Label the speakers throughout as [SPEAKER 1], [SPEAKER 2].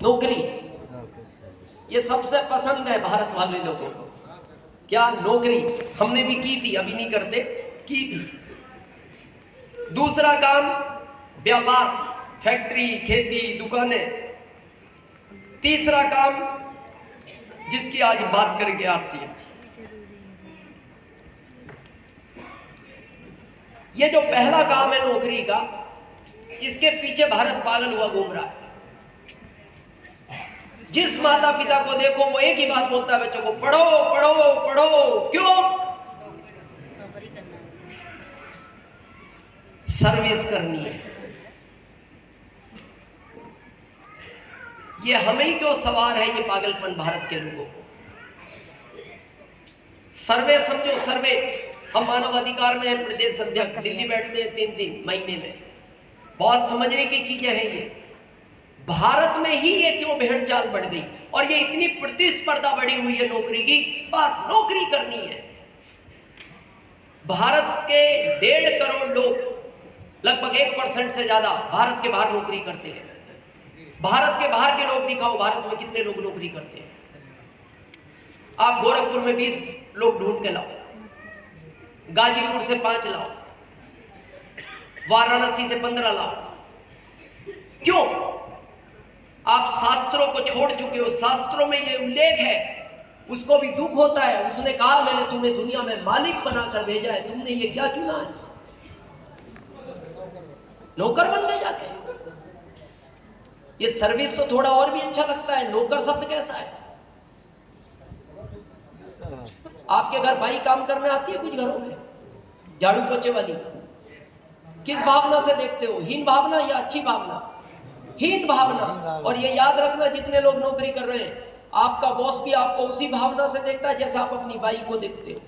[SPEAKER 1] नौकरी, ये सबसे पसंद है भारत वाले लोगों को। क्या? नौकरी। हमने भी की थी, अभी नहीं करते, की थी। दूसरा काम व्यापार, फैक्ट्री, खेती, दुकानें। तीसरा काम जिसकी आज बात करेंगे आपसे, ये जो पहला काम है नौकरी का, इसके पीछे भारत पागल हुआ घूम रहा है। जिस माता पिता को देखो वो एक ही बात बोलता है बच्चों को, पढ़ो पढ़ो पढ़ो। क्यों? सर्विस करनी है। ये हमें ही क्यों सवार है ये पागलपन भारत के लोगों को। सर्वे समझो, सर्वे। हम मानवाधिकार में हैं, प्रदेश अध्यक्ष दिल्ली बैठते हैं 3 महीने में। बहुत समझने की चीजें हैं ये। भारत में ही ये क्यों भेड़ चाल बढ़ गई और ये इतनी प्रतिस्पर्धा बढ़ी हुई है नौकरी की, बस नौकरी करनी है। भारत के 1.5 करोड़ लोग, लगभग 1% से ज्यादा भारत के बाहर नौकरी करते हैं। भारत के बाहर के लोग दिखाओ, भारत में कितने लोग नौकरी करते हैं। आप गोरखपुर में 20 लोग ढूंढ के लाओ, गाजीपुर से 5 लाओ, वाराणसी से 15 लाओ। क्यों? आप शास्त्रों को छोड़ चुके हो। शास्त्रों में ये उल्लेख है, उसको भी दुख होता है। उसने कहा मैंने तुम्हें दुनिया में मालिक बनाकर भेजा है, तुमने ये क्या चुना है? नौकर बन गए जाके। ये सर्विस तो थोड़ा और भी अच्छा लगता है, नौकर शब्द कैसा है? आपके घर भाई काम करने आती है कुछ घरों में, झाड़ू पोछे वाली? किस भावना से देखते हो? हीन भावना या अच्छी भावना? हीन भावना। और ये याद रखना, जितने लोग नौकरी कर रहे हैं, आपका बॉस भी आपको उसी भावना से देखता है जैसे आप अपनी बाई को देखते हो।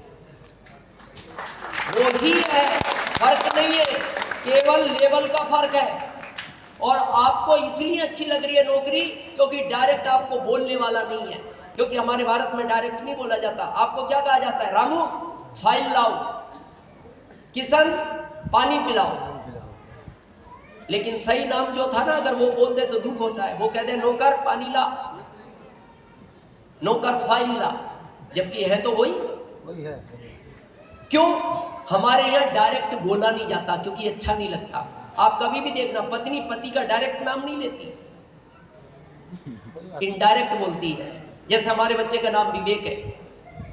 [SPEAKER 1] वो ही है, फर्क नहीं है, केवल लेवल का फर्क है। और आपको इसलिए अच्छी लग रही है नौकरी क्योंकि डायरेक्ट आपको बोलने वाला नहीं है। क्योंकि हमारे भारत में डायरेक्ट नहीं बोला जाता। आपको क्या कहा जाता है? रामू फाइल लाओ, किशन पानी पिलाओ। लेकिन सही नाम जो था ना, अगर वो बोल दे तो दुख होता है। वो कहते नौकर पानी ला, नौकर फाइल ला, जबकि है तो वही है। क्यों? हमारे यहाँ डायरेक्ट बोला नहीं जाता क्योंकि अच्छा नहीं लगता। आप कभी भी देखना, पत्नी पति का डायरेक्ट नाम नहीं लेती, इनडायरेक्ट बोलती है। जैसे हमारे बच्चे का नाम विवेक है,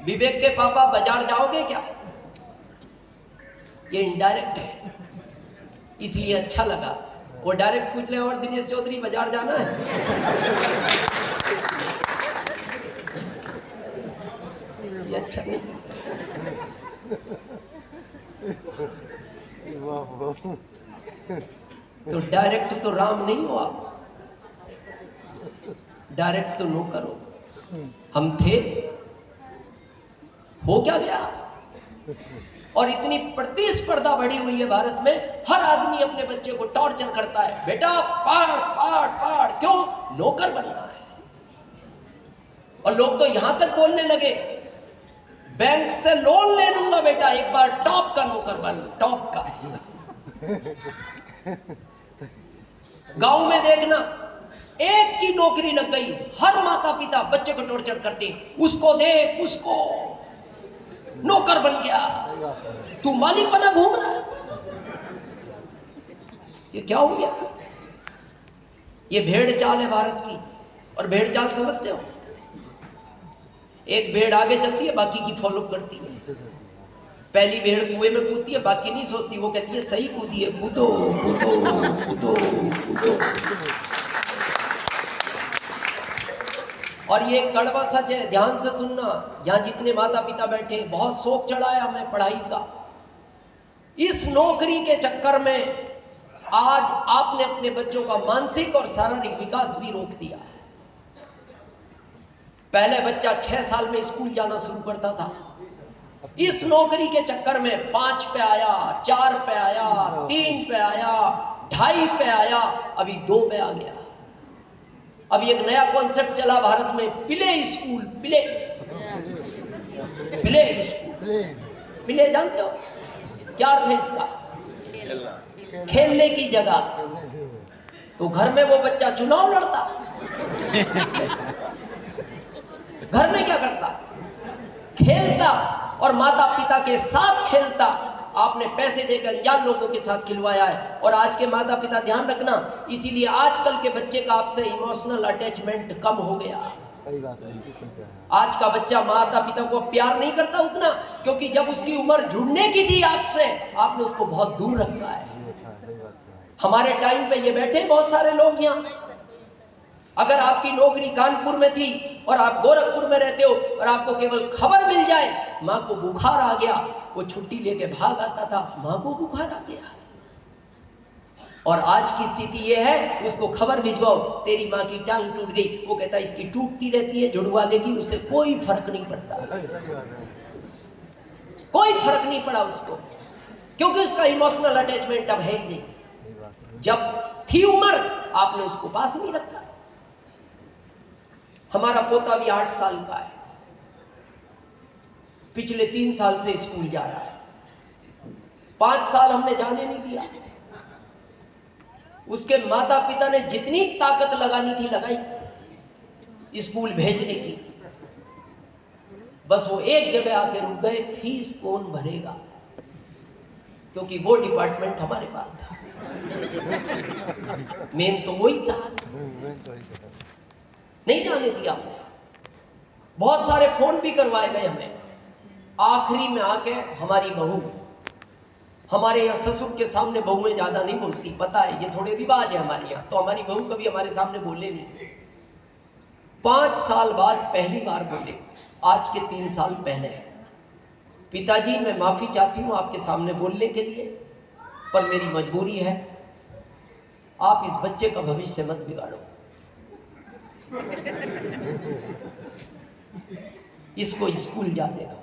[SPEAKER 1] विवेक के पापा बाजार जाओगे क्या? ये इनडायरेक्ट है, इसलिए अच्छा लगा। वो डायरेक्ट पूछ ले, और दिनेश चौधरी बाजार जाना है? ये अच्छा नहीं। तो डायरेक्ट तो राम नहीं हो आप, डायरेक्ट तो नौकर हो। हम थे, हो क्या गया? और इतनी प्रतिस्पर्धा बढ़ी हुई है भारत में, हर आदमी अपने बच्चे को टॉर्चर करता है, बेटा पढ़ पढ़ पढ़। क्यों? नौकर बनना है। और लोग तो यहां तक बोलने लगे, बैंक से लोन ले लूंगा बेटा, एक बार टॉप का नौकर बन, टॉप का। गांव में देखना, एक की नौकरी लग गई, हर माता पिता बच्चे को टॉर्चर करते, उसको देख, उसको नौकर बन गया, तू मालिक बना घूम रहा है। ये क्या हो गया? ये भेड़ चाल है भारत की। और भेड़ चाल समझते हो? एक भेड़ आगे चलती है, बाकी की फॉलो करती है। पहली भेड़ कुएं में कूदती है, बाकी नहीं सोचती, वो कहती है सही कूदी है, कूदो कूदो कूदो कूदो। और ये कड़वा सच है, ध्यान से सुनना। यहाँ जितने माता पिता बैठे, बहुत शौक चढ़ा है हमें पढ़ाई का। इस नौकरी के चक्कर में आज आपने अपने बच्चों का मानसिक और शारीरिक विकास भी रोक दिया है। पहले बच्चा 6 साल में स्कूल जाना शुरू करता था, इस नौकरी के चक्कर में 5 पे आया, 4 पे आया, 3 पे आया, 2.5 पे आया, अभी 2 पे आ गया। अब एक नया कॉन्सेप्ट चला भारत में, play school. Play play school, play जानते हो क्या अर्थ है इसका? खेलने की जगह। तो घर में वो बच्चा चुनाव लड़ता, घर में क्या करता? खेलता और माता पिता के साथ खेलता। आपने पैसे देकर अनजान लोगों के साथ खिलवाया है। और आज के माता पिता ध्यान रखना, इसीलिए आजकल के बच्चे का आपसे इमोशनल अटैचमेंट कम हो गया।
[SPEAKER 2] सही बात है।
[SPEAKER 1] आज का बच्चा माता पिता को प्यार नहीं करता उतना, क्योंकि जब उसकी उम्र जुड़ने की थी आपसे, आपने उसको बहुत दूर रखा है। हमारे टाइम पे ये बैठे बहुत सारे लोग यहाँ, अगर आपकी नौकरी कानपुर में थी और आप गोरखपुर में रहते हो और आपको केवल खबर मिल जाए माँ को बुखार आ गया, वो छुट्टी लेके भाग आता था, माँ को बुखार आ गया। और आज की स्थिति ये है, उसको खबर भिजवाओ तेरी माँ की टांग टूट गई, वो कहता है इसकी टूटती रहती है, जुड़वा लेगी, उससे कोई फर्क नहीं पड़ता। कोई फर्क नहीं पड़ा उसको, क्योंकि उसका इमोशनल अटैचमेंट अब है ही नहीं। जब थी उम्र आपने उसको पास नहीं रखा। हमारा पोता भी 8 साल का है, पिछले 3 साल से स्कूल जा रहा है। 5 साल हमने जाने नहीं दिया। उसके माता पिता ने जितनी ताकत लगानी थी लगाई स्कूल भेजने की, बस वो एक जगह आके रुक गए, फीस कौन भरेगा, क्योंकि वो डिपार्टमेंट हमारे पास था। मेन तो वही था, नहीं जाने दिया हमने। बहुत सारे फोन भी करवाए गए हमें। आखिरी में आके हमारी बहू, हमारे यहाँ ससुर के सामने बहुएं ज्यादा नहीं बोलती, पता है, ये थोड़े रिवाज है हमारे यहाँ, तो हमारी बहू कभी हमारे सामने बोले नहीं। 5 साल बाद पहली बार बोले, आज के 3 साल पहले, पिताजी मैं माफी चाहती हूँ आपके सामने बोलने के लिए, पर मेरी मजबूरी है, आप इस बच्चे का भविष्य मत बिगाड़ो, इसको स्कूल जाने दो।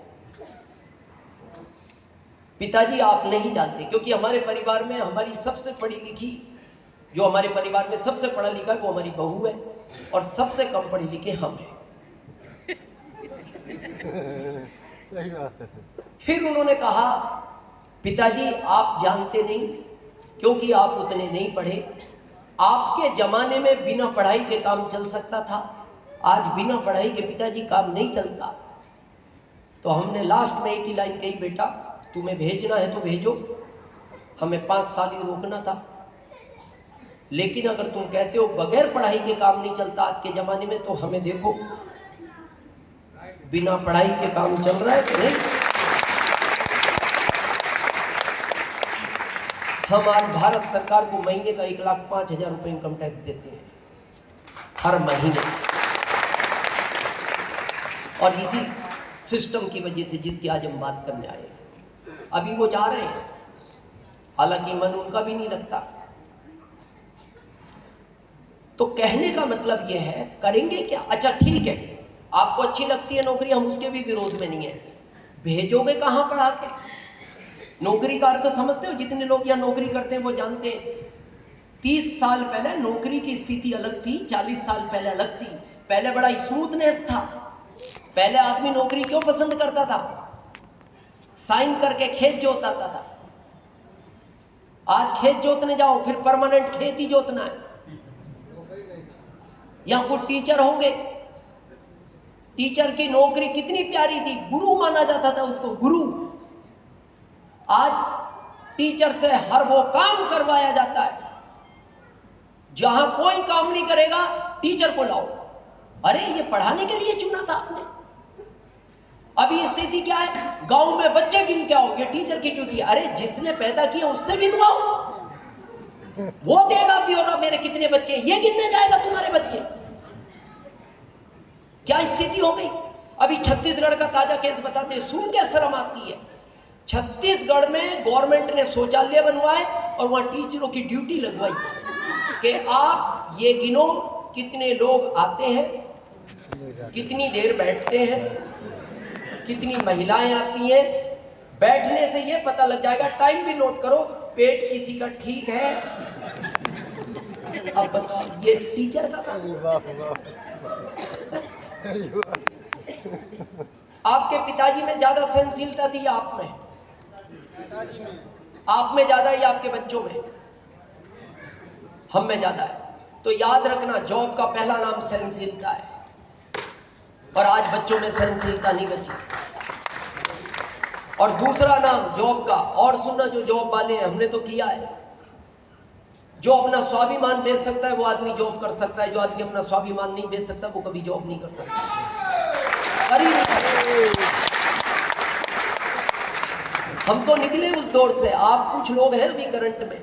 [SPEAKER 1] पिताजी आप नहीं जानते, क्योंकि हमारे परिवार में हमारी सबसे पढ़ी लिखी, जो हमारे परिवार में सबसे पढ़ा लिखा है वो हमारी बहू है, और सबसे कम पढ़े लिखे हम हैं। फिर उन्होंने कहा पिताजी आप जानते नहीं, क्योंकि आप उतने नहीं पढ़े, आपके जमाने में बिना पढ़ाई के काम चल सकता था, आज बिना पढ़ाई के पिताजी काम नहीं चलता। तो हमने लास्ट में एक ही लाइन कही, बेटा तुम्हें भेजना है तो भेजो, हमें 5 साल ही रोकना था, लेकिन अगर तुम कहते हो बगैर पढ़ाई के काम नहीं चलता आज के जमाने में, तो हमें देखो बिना पढ़ाई के काम चल रहा है कि नहीं। हम आज भारत सरकार को महीने का 1,05,000 रुपए इनकम टैक्स देते हैं हर महीने, और इसी सिस्टम की वजह से जिसकी आज हम बात करने आए, अभी वो जा रहे हैं, हालांकि मन उनका भी नहीं लगता। तो कहने का मतलब यह है, करेंगे क्या? अच्छा ठीक है, आपको अच्छी लगती है नौकरी, हम उसके भी विरोध में नहीं है, भेजोगे कहां पढ़ा के? नौकरी का अर्थ समझते हो? जितने लोग यहाँ नौकरी करते हैं वो जानते हैं। 30 साल पहले नौकरी की स्थिति अलग थी, 40 साल पहले अलग थी। पहले बड़ा स्मूथनेस था, पहले आदमी नौकरी क्यों पसंद करता था? साइन करके खेत जोताता था। आज खेत जोतने जाओ फिर परमानेंट खेत ही जोतना है। यहां कुछ टीचर होंगे, टीचर की नौकरी कितनी प्यारी थी, गुरु माना जाता था उसको, गुरु। आज टीचर से हर वो काम करवाया जाता है, जहां कोई काम नहीं करेगा टीचर को लाओ। अरे ये पढ़ाने के लिए चुना था आपने। अभी स्थिति क्या है, गांव में बच्चे गिन के आओ, ये टीचर की ड्यूटी। अरे जिसने पैदा किया उससे गिनवाओ, वो देगा ब्यौरा मेरे कितने बच्चे, ये गिनने जाएगा तुम्हारे बच्चे। क्या स्थिति हो गई। अभी छत्तीसगढ़ का ताजा केस बताते हैं, सुन के शर्म आती है। छत्तीसगढ़ में गवर्नमेंट ने शौचालय बनवाए और वहां टीचरों की ड्यूटी लगवाई कि आप ये गिनो कितने लोग आते हैं, कितनी देर बैठते हैं, कितनी महिलाएं आती हैं। बैठने से ये पता लग जाएगा, टाइम भी नोट करो, पेट किसी का ठीक है। अब बताओ, ये टीचर का काम। आपके पिताजी में ज्यादा सहनशीलता थी आप में ज्यादा, या आपके बच्चों में? हम में ज्यादा है। तो याद रखना जॉब का पहला नाम सहनशीलता है, और आज बच्चों में सहनशीलता नहीं बची। और दूसरा नाम जॉब का, और सुनना जो जॉब वाले हैं, हमने तो किया है, जो अपना स्वाभिमान बेच सकता है वो आदमी जॉब कर सकता है, जो आदमी अपना स्वाभिमान नहीं बेच सकता वो कभी जॉब नहीं कर सकता। हम तो निकले उस दौर से, आप कुछ लोग हैं अभी करंट में।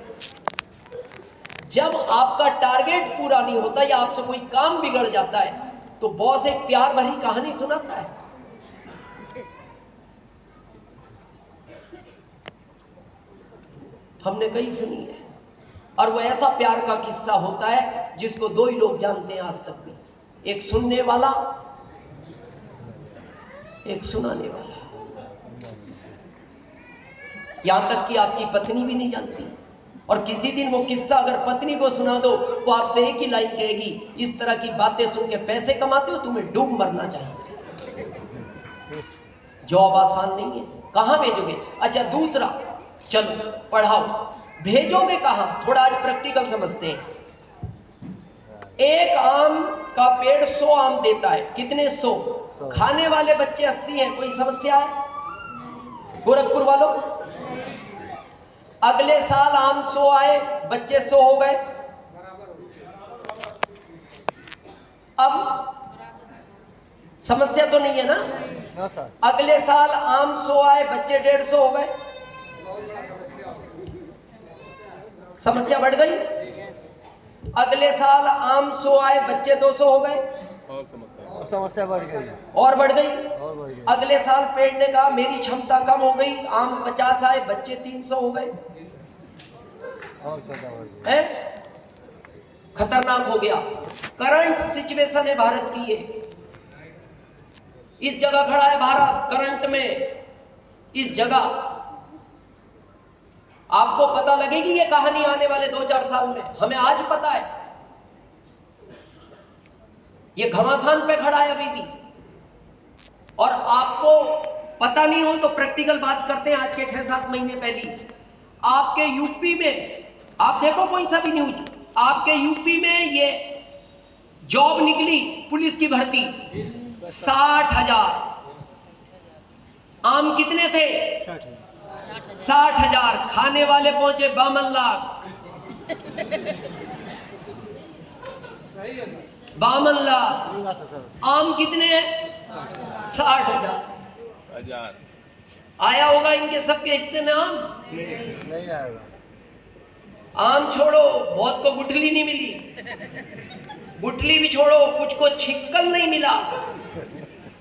[SPEAKER 1] जब आपका टारगेट पूरा नहीं होता या आपसे कोई काम बिगड़ जाता है तो बॉस एक प्यार भरी कहानी सुनाता है। हमने कई सुनी है, और वो ऐसा प्यार का किस्सा होता है जिसको दो ही लोग जानते हैं आज तक भी, एक सुनने वाला, एक सुनाने वाला। यहां तक कि आपकी पत्नी भी नहीं जानती, और किसी दिन वो किस्सा अगर पत्नी को सुना दो वो आपसे एक ही लाइन कहेगी, इस तरह की बातें सुन के पैसे कमाते हो, तुम्हें डूब मरना चाहिए। जॉब आसान नहीं है, कहां भेजोगे? अच्छा दूसरा, चलो पढ़ाओ, भेजोगे कहां? थोड़ा आज प्रैक्टिकल समझते हैं। एक आम का पेड़ 100 आम देता है, कितने? 100। खाने वाले बच्चे 80 हैं, कोई समस्या है गोरखपुर वालों? अगले साल आम 100 आए, बच्चे 100 हो गए। अब समस्या तो नहीं है ना? अगले साल आम 100 आए, बच्चे 150 हो गए, समस्या बढ़ गई। अगले साल आम 100 आए, बच्चे 200 हो गए,
[SPEAKER 2] और समस्या बढ़ गई,
[SPEAKER 1] और बढ़ गई। अगले साल पेड़ ने कहा मेरी क्षमता कम हो गई, आम 50 आए, बच्चे 300 हो गए, है? खतरनाक हो गया। करंट सिचुएशन है भारत की ये। इस जगह खड़ा है भारत करंट में, इस जगह। आपको पता लगेगी ये कहानी आने वाले 2-4 साल में, हमें आज पता है। ये घमासान पे खड़ा है अभी भी, और आपको पता नहीं हो तो प्रैक्टिकल बात करते हैं। आज के 6-7 महीने पहले आपके यूपी में, आप देखो कोई सा भी न्यूज, आपके यूपी में ये जॉब निकली, पुलिस की भर्ती, 60,000। आम कितने थे? 60,000। खाने वाले पहुंचे 52 लाख। 52 लाख। आम कितने हैं? 60,000। आया होगा इनके सबके हिस्से में आम?
[SPEAKER 2] नहीं आएगा।
[SPEAKER 1] आम छोड़ो, बहुत को गुठली नहीं मिली, गुठली भी छोड़ो, कुछ को छिक्कल नहीं मिला,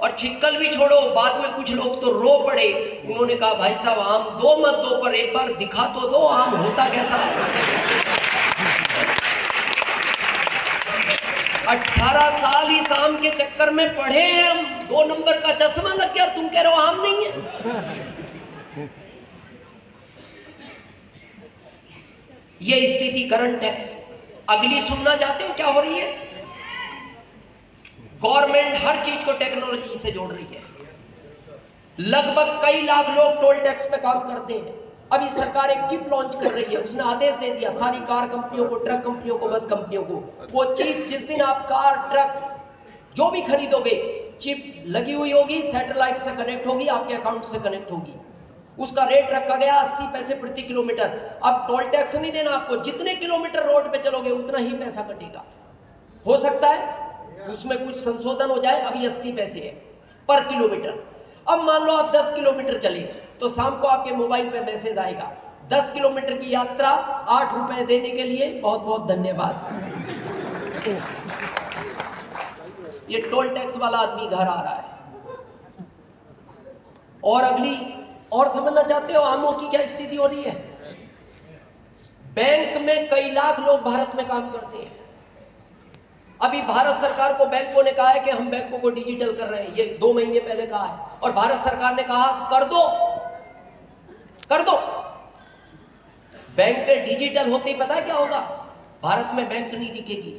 [SPEAKER 1] और छिक्कल भी छोड़ो, बाद में कुछ लोग तो रो पड़े। उन्होंने कहा भाई साहब आम दो मत दो, पर एक बार दिखा तो दो आम होता कैसा है। 18 साल इस आम के चक्कर में पढ़े हैं हम, 2 नंबर का चश्मा लग गया और तुम कह रहे हो आम नहीं है। ये स्थिति करंट है। अगली सुनना चाहते हो क्या हो रही है? गवर्नमेंट हर चीज को टेक्नोलॉजी से जोड़ रही है। लगभग कई लाख लोग टोल टैक्स पे काम करते हैं। अभी सरकार एक चिप लॉन्च कर रही है, उसने आदेश दे दिया सारी कार कंपनियों को, ट्रक कंपनियों को, बस कंपनियों को, वो चिप जिस दिन आप कार ट्रक जो भी खरीदोगे, चिप लगी हुई होगी, सैटेलाइट से कनेक्ट होगी, आपके अकाउंट से कनेक्ट होगी। उसका रेट रखा गया 80 पैसे प्रति किलोमीटर। अब टोल टैक्स नहीं देना आपको, जितने किलोमीटर रोड पे चलोगे उतना ही पैसा कटेगा। हो सकता है उसमें कुछ संशोधन हो जाए, अभी 80 पैसे है पर किलोमीटर। अब मान लो आप 10 किलोमीटर चले तो शाम को आपके मोबाइल पे मैसेज आएगा 10 किलोमीटर की यात्रा 8 रुपए देने के लिए बहुत बहुत धन्यवाद। ये टोल टैक्स वाला आदमी घर आ रहा है। और अगली और समझना चाहते हो आमों की क्या स्थिति हो रही है? बैंक में कई लाख लोग भारत में काम करते हैं। अभी भारत सरकार को बैंकों ने कहा है कि हम बैंकों को डिजिटल कर रहे हैं, ये 2 महीने पहले कहा है, और भारत सरकार ने कहा कर दो कर दो। बैंक डिजिटल होते ही पता है क्या होगा? भारत में बैंक नहीं दिखेगी,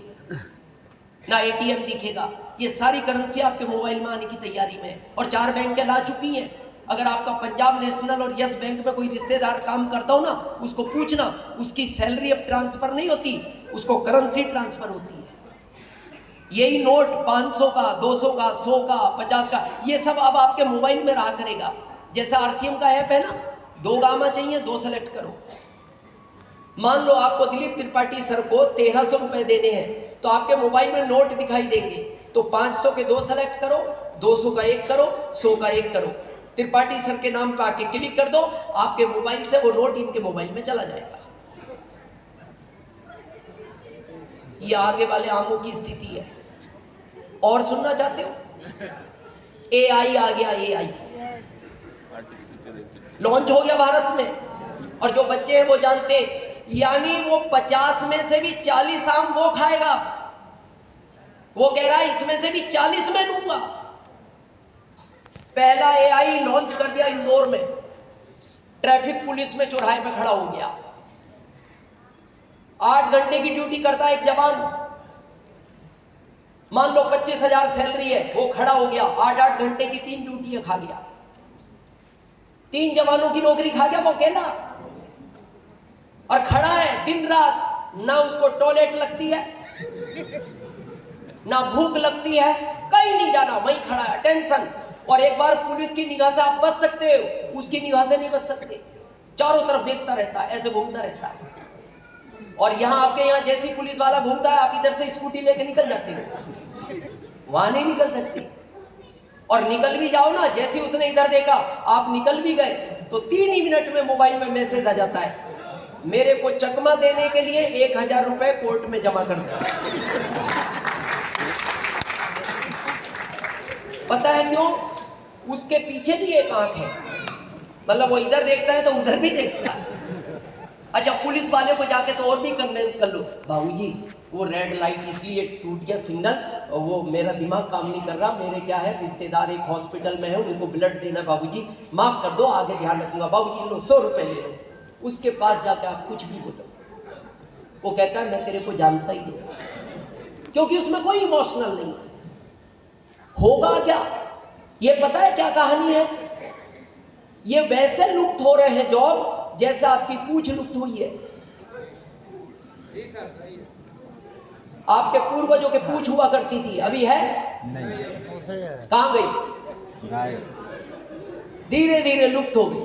[SPEAKER 1] ना एटीएम दिखेगा, ये सारी करेंसी आपके मोबाइल में आने की तैयारी में है, और 4 बैंक ला चुकी हैं। अगर आपका पंजाब नेशनल और यस बैंक में कोई रिश्तेदार काम करता हो ना, उसको पूछना उसकी सैलरी अब ट्रांसफर नहीं होती, उसको करेंसी ट्रांसफर होती है। यही नोट 500 का, 200 का, 100 का, 50 का, ये सब अब आपके मोबाइल में रहा करेगा। जैसा RCM का ऐप है ना, 2 गामा चाहिए, 2 सेलेक्ट करो। मान लो आपको दिलीप त्रिपाठी सर को 1300 रुपए देने हैं, तो आपके मोबाइल में नोट दिखाई देंगे, तो 500 के 2 सेलेक्ट करो, 200 का 1 करो, 100 का 1 करो, त्रिपाठी सर के नाम पे आके क्लिक कर दो, आपके मोबाइल से वो नोट इनके मोबाइल में चला जाएगा। ये आगे वाले आमों की स्थिति है। और सुनना चाहते हो? AI आ गया, AI लॉन्च हो गया भारत में, और जो बच्चे हैं वो जानते, यानी वो 50 में से भी 40 आम वो खाएगा। वो कह रहा है इसमें से भी 40 में लूंगा। पहला AI लॉन्च कर दिया इंदौर में, ट्रैफिक पुलिस में चौराहे पे खड़ा हो गया। 8 घंटे की ड्यूटी करता है एक जवान, मान लो 25,000 सैलरी है, वो खड़ा हो गया, 8-8 घंटे की 3 ड्यूटियां खा गया, 3 जवानों की नौकरी खा गया वो अकेला। और खड़ा है दिन रात, ना उसको टॉयलेट लगती है, ना भूख लगती है, कहीं नहीं जाना, वहीं खड़ा है, टेंशन। और एक बार पुलिस की निगाह से आप बच सकते हो, उसकी निगाह से नहीं बच सकते, चारों तरफ देखता रहता है, ऐसे घूमता रहता है। और यहां आपके यहां जैसी पुलिस वाला घूमता है, आप इधर से स्कूटी लेके निकल जाते हो, वहां नहीं निकल सकती। और निकल भी जाओ ना, जैसे उसने इधर देखा आप निकल भी गए, तो 3 ही मिनट में मोबाइल में मैसेज आ जाता है, मेरे को चकमा देने के लिए 1000 रुपए कोर्ट में जमा कर दो। पता है क्यों? उसके पीछे भी एक आंख है, मतलब वो इधर देखता है तो उधर भी देखता है। अच्छा, पुलिस वाले को जाके तो और भी कन्विंस कर लो, बाबूजी वो रेड लाइट इसलिए टूट गया सिग्नल, और वो मेरा दिमाग काम नहीं कर रहा, मेरे क्या है रिश्तेदार एक हॉस्पिटल में है, उनको ब्लड देना, बाबूजी माफ कर दो, आगे ध्यान रखूंगा, बाबूजी लो 100 रुपए ले लो। उसके पास जाकर आप कुछ भी बोलो, वो कहता है मैं तेरे को जानता ही नहीं, क्योंकि उसमें कोई इमोशनल नहीं है। होगा क्या, ये पता है क्या कहानी है? ये वैसे लुप्त हो रहे हैं जॉब जैसे आपकी पूंछ लुप्त हुई है। आपके पूर्वजों के पूंछ हुआ करती थी, अभी है नहीं, कहां गई? धीरे धीरे लुप्त हो गई।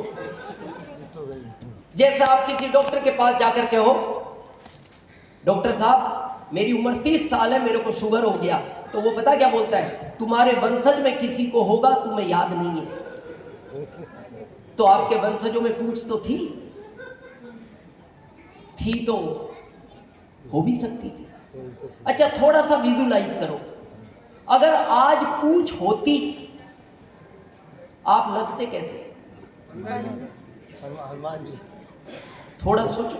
[SPEAKER 1] जैसे आप किसी डॉक्टर के पास जाकर के हो, डॉक्टर साहब मेरी उम्र 30 साल है, मेरे को शुगर हो गया, तो वो पता क्या बोलता है, तुम्हारे वंशज में किसी को होगा, तुम्हें याद नहीं है। तो आपके वंशजों में पूंछ तो थी तो हो भी सकती थी। अच्छा, थोड़ा सा विजुलाइज करो, अगर आज पूंछ होती, आप लगते कैसे?
[SPEAKER 2] हनुमान जी।
[SPEAKER 1] थोड़ा सोचो,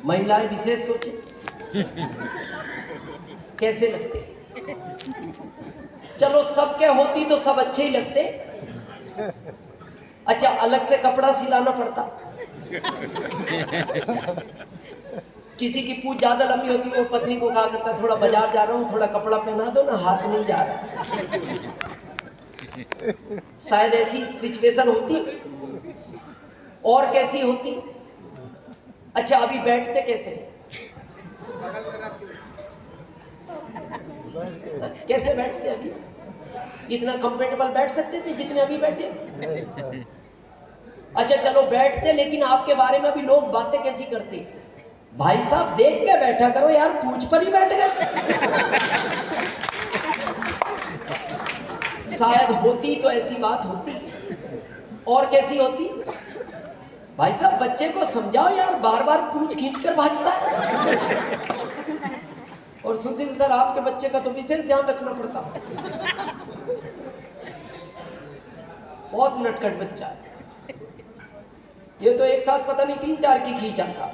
[SPEAKER 1] महिलाएं विशेष सोचे, कैसे लगते? चलो सबके होती तो सब अच्छे ही लगते। अच्छा, अलग से कपड़ा सिलाना पड़ता, किसी की पूंछ ज्यादा लंबी होती है, वो पत्नी को कहा करता थोड़ा बाजार जा रहा हूँ, थोड़ा कपड़ा पहना दो ना, हाथ नहीं जा रहा। शायद ऐसी सिचुएशन होती। और कैसी होती? अच्छा, अभी बैठते कैसे? कैसे बैठते अभी? इतना कंफर्टेबल बैठ सकते थे जितने अभी बैठे? अच्छा चलो बैठते, लेकिन आपके बारे में अभी लोग बातें कैसी करते? भाई साहब देख के बैठा करो यार, पूंछ पर ही बैठ गए। शायद होती तो ऐसी बात होती। और कैसी होती? भाई साहब बच्चे को समझाओ यार, बार बार पूंछ खींच कर भागता है। और सुशील सर आपके बच्चे का तो विशेष ध्यान रखना पड़ता, बहुत नटखट बच्चा है ये, तो एक साथ पता नहीं 3-4 की खींचा था।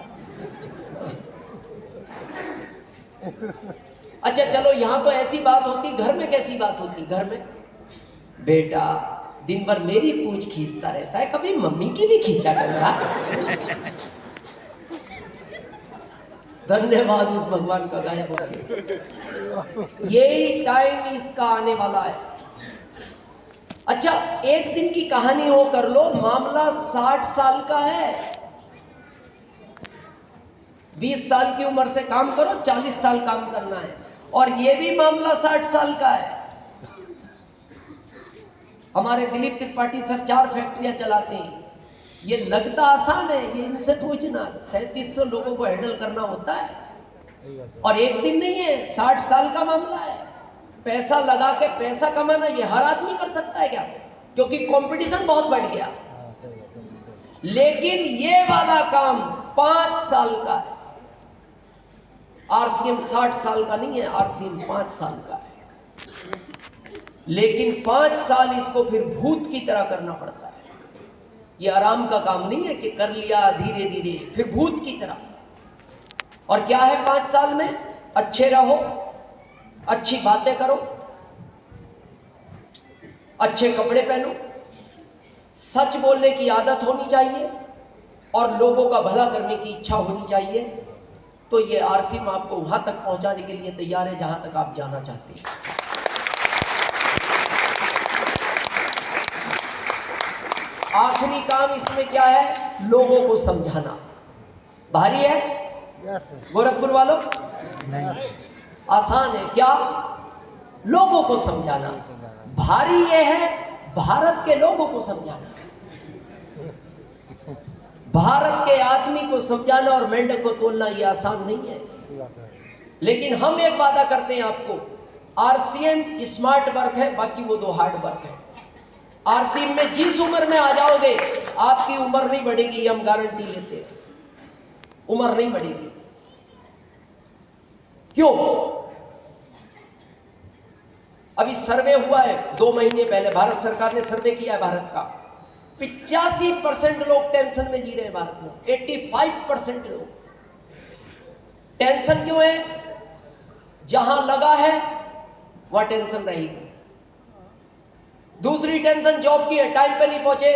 [SPEAKER 1] अच्छा चलो, यहां तो ऐसी बात होती, घर में कैसी बात होती? घर में बेटा दिन भर मेरी पूंछ खींचता रहता है, कभी मम्मी की भी खींचा करता। धन्यवाद उस भगवान का, गायब हो गया। यही टाइम इसका आने वाला है। अच्छा, एक दिन की कहानी हो कर लो, मामला 60 साल का है। 20 साल की उम्र से काम करो, 40 साल काम करना है। और ये भी मामला 60 साल का है। हमारे दिलीप त्रिपाठी सर 4 फैक्ट्रियां चलाते हैं। ये लगता आसान है, ये इनसे पूछना, 3700 लोगों को हैंडल करना होता है और एक दिन नहीं है, 60 साल का मामला है। पैसा लगा के पैसा कमाना ये हर आदमी कर सकता है क्या? क्योंकि कंपटीशन बहुत बढ़ गया। लेकिन ये वाला काम 5 साल का है। आरसीएम 60 साल का नहीं है, आरसीएम 5 साल का है। लेकिन 5 साल इसको फिर भूत की तरह करना पड़ता है। ये आराम का काम नहीं है कि कर लिया धीरे धीरे, फिर भूत की तरह। और क्या है 5 साल में? अच्छे रहो, अच्छी बातें करो, अच्छे कपड़े पहनो, सच बोलने की आदत होनी चाहिए और लोगों का भला करने की इच्छा होनी चाहिए। तो ये आरसीएम आपको वहां तक पहुंचाने के लिए तैयार है जहां तक आप जाना चाहते हैं। आखिरी काम इसमें क्या है? लोगों को समझाना। भारी है गोरखपुर वालों? आसान है क्या? लोगों को समझाना। भारी ये है भारत के लोगों को समझाना, भारत के आदमी को समझाना और मेंढक को तोलना ये आसान नहीं है। लेकिन हम एक वादा करते हैं आपको, आरसीएम स्मार्ट वर्क है, बाकी वो 2 हार्ड वर्क है। आरसीएम में जिस उम्र में आ जाओगे आपकी उम्र नहीं बढ़ेगी, ये हम गारंटी लेते हैं। उम्र नहीं बढ़ेगी। क्यों? अभी सर्वे हुआ है 2 महीने पहले, भारत सरकार ने सर्वे किया है भारत का। 85% लोग टेंशन में जी रहे हैं भारत में। 85% लोग। टेंशन क्यों है? जहां लगा है वहां टेंशन रहेगी। दूसरी टेंशन जॉब की है, टाइम पे नहीं पहुंचे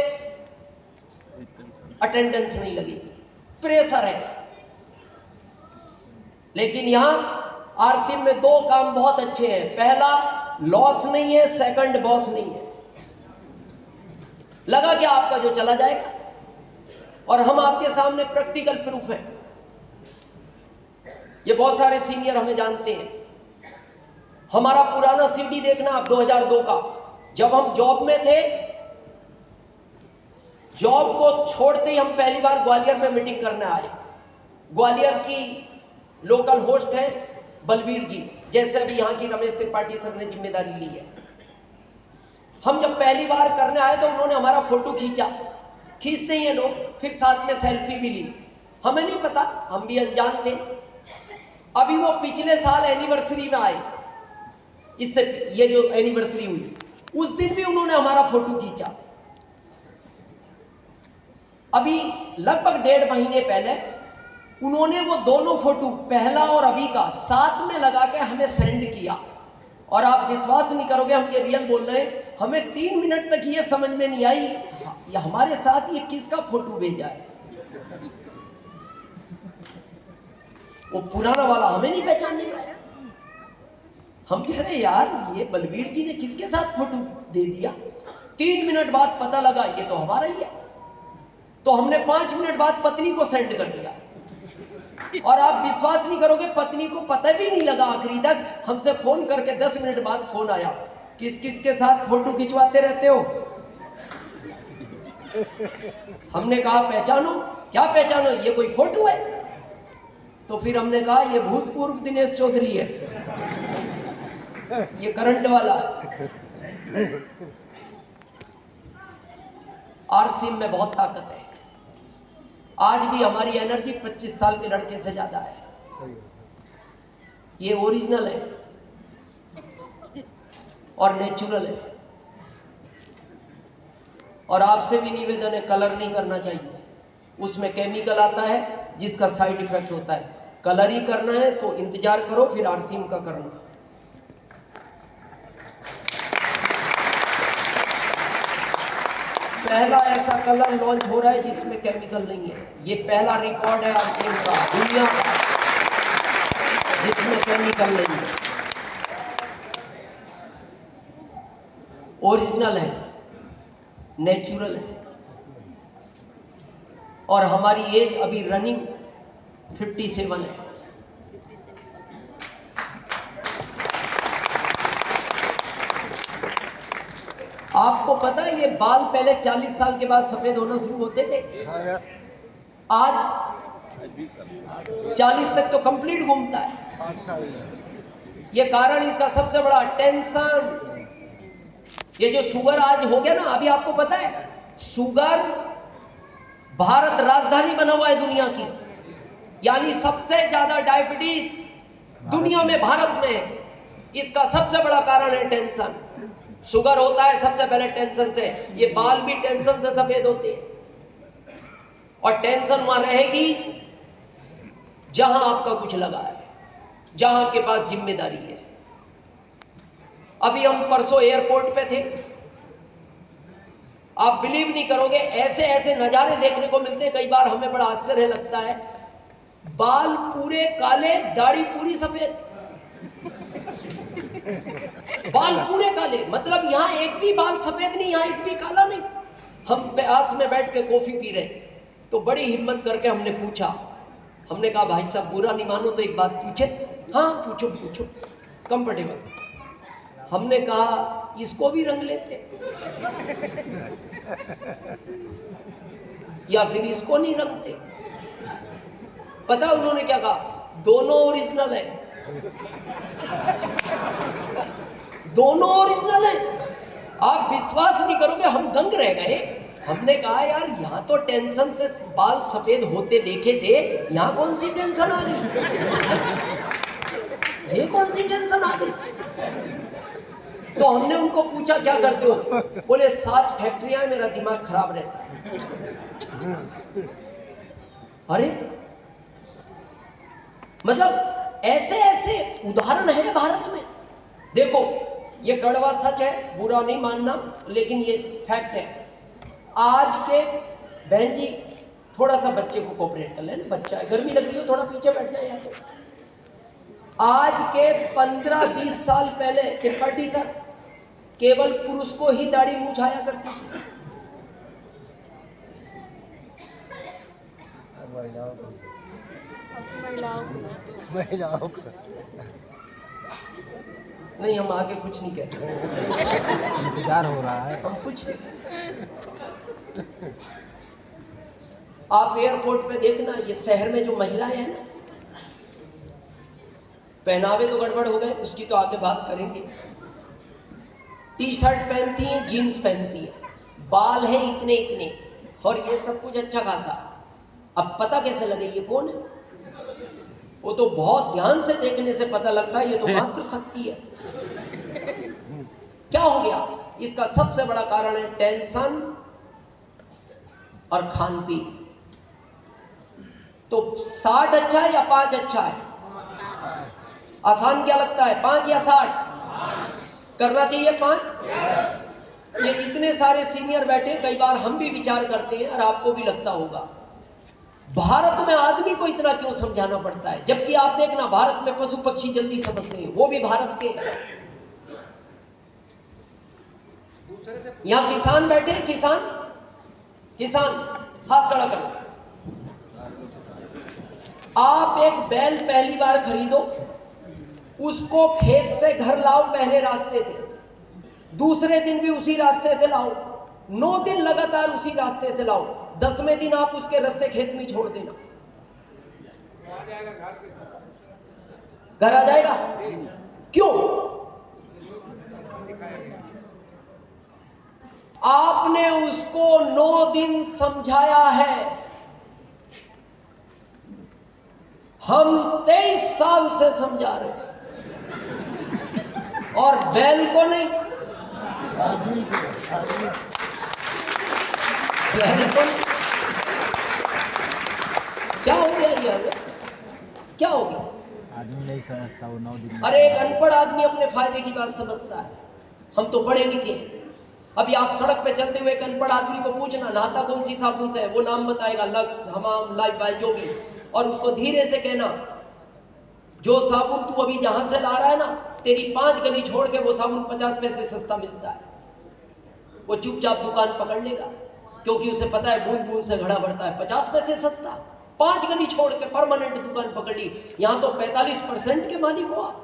[SPEAKER 1] अटेंडेंस नहीं लगेगी, प्रेशर है। लेकिन यहां आरसीएम में 2 काम बहुत अच्छे हैं। पहला, लॉस नहीं है, सेकंड बॉस नहीं है। लगा क्या आपका जो चला जाएगा, और हम आपके सामने प्रैक्टिकल प्रूफ है। ये बहुत सारे सीनियर हमें जानते हैं। हमारा पुराना सीडी देखना आप 2002 का, जब हम जॉब में थे। जॉब को छोड़ते ही हम पहली बार ग्वालियर में मीटिंग करने आए। ग्वालियर की लोकल होस्ट है बलबीर जी, जैसे अभी यहाँ की रमेश त्रिपाठी सर ने जिम्मेदारी ली है। हम जब पहली बार करने आए तो उन्होंने हमारा फोटो खींचा। खींचते ही लोग, फिर साथ में सेल्फी भी ली। हमें नहीं पता, हम भी अनजान थे। अभी वो पिछले साल एनिवर्सरी में आए, इससे ये जो एनिवर्सरी हुई उस दिन भी उन्होंने हमारा फोटो खींचा। अभी लगभग 1.5 महीने पहले उन्होंने वो दोनों फोटो, पहला और अभी का, साथ में लगा के हमें सेंड किया। और आप विश्वास नहीं करोगे, हम ये रियल बोल रहे हैं, हमें 3 मिनट तक ये समझ में नहीं आई ये हमारे साथ ये किसका फोटो भेजा है। वो पुराना वाला हमें नहीं पहचानने पाया। हम कह रहे यार ये बलबीर जी ने किसके साथ फोटो दे दिया। 3 मिनट बाद पता लगा ये तो हमारा ही है। तो हमने 5 मिनट बाद पत्नी को सेंड कर दिया। और आप विश्वास नहीं करोगे, पत्नी को पता भी नहीं लगा आखिरी तक। हमसे फोन करके 10 मिनट बाद फोन आया, किस किस के साथ फोटो खिंचवाते रहते हो। हमने कहा पहचानो। क्या पहचानो, ये कोई फोटो है? तो फिर हमने कहा ये भूतपूर्व दिनेश चौधरी है, ये करंट वाला। आरसीएम में बहुत ताकत है। आज भी हमारी एनर्जी 25 साल के लड़के से ज्यादा है। ये ओरिजिनल है और नेचुरल है। और आपसे भी निवेदन है, कलर नहीं करना चाहिए। उसमें केमिकल आता है जिसका साइड इफेक्ट होता है। कलर ही करना है तो इंतजार करो, फिर आरसीएम का करना। पहला ऐसा कलर लॉन्च हो रहा है जिसमें केमिकल नहीं है। ये पहला रिकॉर्ड है आरसीएम का दुनिया का जिसमें केमिकल नहीं है। ओरिजिनल है, नेचुरल है। और हमारी एज अभी रनिंग 57 है। आपको पता है ये बाल पहले 40 साल के बाद सफेद होना शुरू होते थे, आज 40 तक तो कंप्लीट घूमता है। ये कारण इसका सबसे बड़ा टेंशन। ये जो शुगर आज हो गया ना, अभी आपको पता है शुगर भारत राजधानी बना हुआ है दुनिया की, यानी सबसे ज्यादा डायबिटीज दुनिया में भारत में है। इसका सबसे बड़ा कारण है टेंशन। शुगर होता है सबसे पहले टेंशन से, ये बाल भी टेंशन से सफेद होते हैं। और टेंशन वहां रहेगी जहां आपका कुछ लगा है, जहां आपके पास जिम्मेदारी है। अभी हम परसों एयरपोर्ट पे थे, आप बिलीव नहीं करोगे, ऐसे ऐसे नजारे देखने को मिलते हैं, कई बार हमें बड़ा आश्चर्य लगता है। बाल पूरे काले, दाढ़ी पूरी सफेद, बाल पूरे काले, मतलब यहां एक भी बाल सफेद नहीं, यहां एक भी काला नहीं। हम प्यास में बैठ के कॉफी पी रहे, तो बड़ी हिम्मत करके हमने पूछा, हमने कहा भाई साहब बुरा नहीं मानो तो एक बात पूछे। हाँ पूछो पूछो, कंफर्टेबल। हमने कहा इसको भी रंग लेते या फिर इसको नहीं रंगते? पता उन्होंने क्या कहा? दोनों ओरिजिनल है, दोनों ओरिजिनल है। आप विश्वास नहीं करोगे, हम दंग रह गए। हमने कहा यार यहाँ तो टेंशन से बाल सफेद होते देखे थे, यहाँ कौन सी टेंशन आ गई? ये कौन सी टेंशन आ गई? तो हमने उनको पूछा क्या करते हो? बोले 7 फैक्ट्रियां हैं, मेरा दिमाग खराब रहता है। अरे मतलब ऐसे ऐसे उदाहरण है भारत में। देखो ये कड़वा सच है, बुरा नहीं मानना, लेकिन ये फैक्ट है। आज के बहन जी थोड़ा सा बच्चे को कोऑपरेट कर लेना, बच्चा है, गर्मी लग रही हो थोड़ा पीछे बैठ जाए या तो। आज के 15-20 साल पहले त्रिपाठी सर केवल पुरुष को ही दाढ़ी मूंछ आया करती थी।
[SPEAKER 2] महिलाओं को
[SPEAKER 1] नहीं, हम आगे कुछ नहीं कहते,
[SPEAKER 2] इंतजार हो रहा है,
[SPEAKER 1] हम कुछ नहीं। आप एयरपोर्ट पे देखना, ये शहर में जो महिलाएं हैं ना, पहनावे तो गड़बड़ हो गए, उसकी तो आगे बात करेंगे। टी शर्ट पहनती हैं, जीन्स पहनती हैं, बाल है इतने इतने, और ये सब कुछ अच्छा खासा। अब पता कैसे लगे ये कौन है? वो तो बहुत ध्यान से देखने से पता लगता है, ये तो मात्र शक्ति है। क्या हो गया? इसका सबसे बड़ा कारण है टेंशन और खान पीन। तो 60 अच्छा है या 5 अच्छा है? आसान क्या लगता है, 5 या 60? करना चाहिए 5। ये इतने सारे सीनियर बैठे, कई बार हम भी विचार करते हैं और आपको भी लगता होगा भारत में आदमी को इतना क्यों समझाना पड़ता है, जबकि आप देखना भारत में पशु पक्षी जल्दी समझते हैं, वो भी भारत के। यहां किसान बैठे, किसान किसान हाथ खड़ा करो। आप एक बैल पहली बार खरीदो, उसको खेत से घर लाओ पहले रास्ते से, दूसरे दिन भी उसी रास्ते से लाओ, 9 दिन लगातार उसी रास्ते से लाओ, 10वें दिन आप उसके रस्से खेत में छोड़ देना, घर आ जाएगा। क्यों? आपने उसको 9 दिन समझाया है। हम 23 साल से समझा रहे हैं, और बैल को नहीं, बैल को नहीं। क्या हो गया ये हमें? क्या हो गया?
[SPEAKER 2] आदमी नहीं समझता, वो 9 दिन।
[SPEAKER 1] अरे एक अनपढ़ आदमी अपने फायदे की बात समझता है, हम तो पढ़े लिखे हैं। अभी आप सड़क पे चलते हुए एक अनपढ़ आदमी को पूछना नहाता कौन सी साबुन से है, वो नाम बताएगा, लक्स, हमाम, लाइफ बॉय, जो भी, और उसको धीरे से कहना जो साबुन तू अभी जहां से ला रहा है ना, तेरी 5 गली छोड़ के वो साबुन 50 पैसे सस्ता मिलता है। वो चुपचाप दुकान पकड़ लेगा, क्योंकि उसे पता है बूंद बूंद से घड़ा बढ़ता है, 50 पैसे सस्ता। 5 गली छोड़ के परमानेंट दुकान पकड़ ली। यहां तो 45% के मालिक हो आप।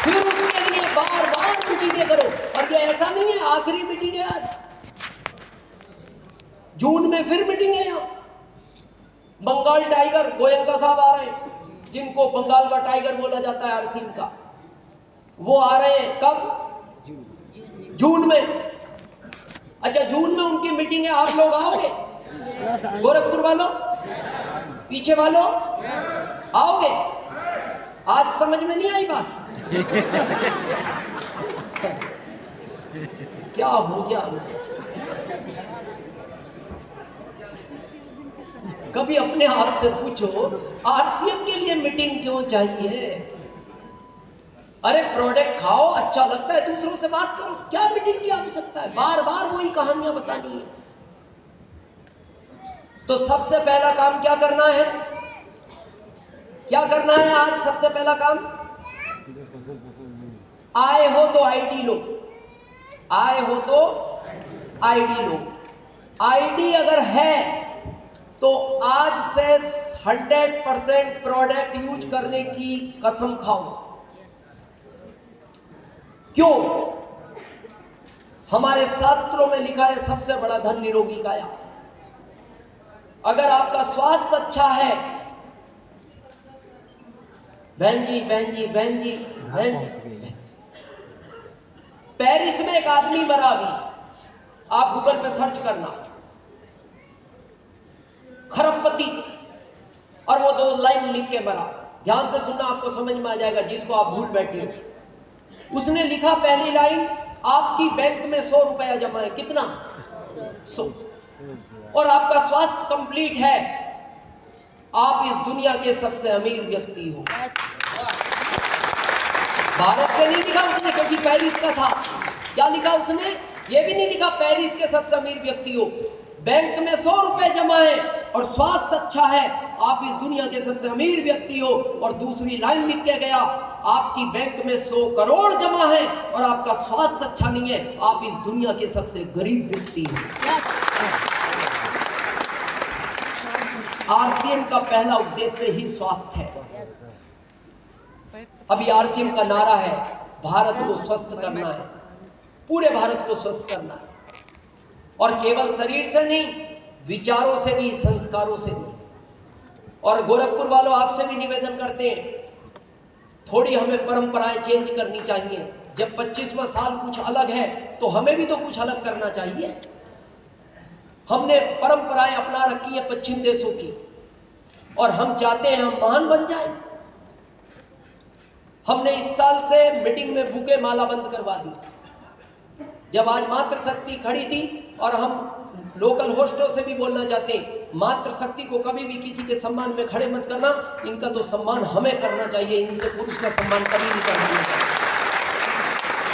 [SPEAKER 1] फिर उसके लिए बार बार मीटिंगें करो। और ये ऐसा नहीं है आखिरी मीटिंग है आज, जून में फिर मीटिंग है। यहाँ बंगाल टाइगर गोयंका साहब आ रहे हैं, जिनको बंगाल का टाइगर बोला जाता है आरसीएम का, वो आ रहे हैं कब? जून में। अच्छा, जून में उनकी मीटिंग है, आप लोग आओगे? गोरखपुर वालों, पीछे वालों आओगे? आज समझ में नहीं आई बात? क्या हो गया? कभी अपने आप से पूछो, आरसीएम के लिए मीटिंग क्यों चाहिए? अरे प्रोडक्ट खाओ, अच्छा लगता है, दूसरों से बात करो, क्या मीटिंग की आवश्यकता है? बार बार वही कहानियां बतानी है। तो सबसे पहला काम क्या करना है? क्या करना है आज सबसे पहला काम? आए हो तो आईडी लो, आए हो तो आईडी लो। आईडी अगर है तो आज से 100% प्रोडक्ट यूज करने की कसम खाओ। क्यों? हमारे शास्त्रों में लिखा है सबसे बड़ा धन निरोगी काया। अगर आपका स्वास्थ्य अच्छा है, बहन जी बहन जी बहन जी बहन जी, पेरिस में एक आदमी मरा अभी, आप गूगल पे सर्च करना, खरबपति, और वो 2 लाइन लिख के मरा। ध्यान से सुनना, आपको समझ में आ जाएगा जिसको आप भूल बैठे हो। उसने लिखा पहली लाइन, आपकी बैंक में 100 रुपया जमा है। कितना? 100। और आपका स्वास्थ्य कंप्लीट है, आप इस दुनिया के सबसे अमीर व्यक्ति हो। भारत से नहीं लिखा उसने, क्योंकि पेरिस का था। क्या लिखा उसने? ये भी नहीं लिखा पेरिस के सबसे अमीर व्यक्ति हो, बैंक में 100 रुपए जमा है और स्वास्थ्य अच्छा है, आप इस दुनिया के सबसे अमीर व्यक्ति हो। और दूसरी लाइन लिख के गया, आपकी बैंक में 100 करोड़ जमा है और आपका स्वास्थ्य अच्छा नहीं है, आप इस दुनिया के सबसे गरीब व्यक्ति हो। आरसीएम का पहला उद्देश्य ही स्वास्थ्य है। अभी आरसीएम का नारा है, भारत को स्वस्थ करना है, पूरे भारत को स्वस्थ करना है। और केवल शरीर से नहीं, विचारों से भी, संस्कारों से भी। और गोरखपुर वालों, आपसे भी निवेदन करते हैं, थोड़ी हमें परंपराएं चेंज करनी चाहिए। जब 25वां साल कुछ अलग है तो हमें भी तो कुछ अलग करना चाहिए। हमने परंपराएं अपना रखी है पश्चिम देशों की, और हम चाहते हैं हम महान बन जाएं। हमने इस साल से मीटिंग में बुके माला बंद करवा दी। जब आज मातृशक्ति खड़ी थी, और हम लोकल होस्टों से भी बोलना चाहते हैं, मातृशक्ति को कभी भी किसी के सम्मान में खड़े मत करना, इनका तो सम्मान हमें करना चाहिए, इनसे पुरुष का सम्मान कभी नहीं करना चाहिए।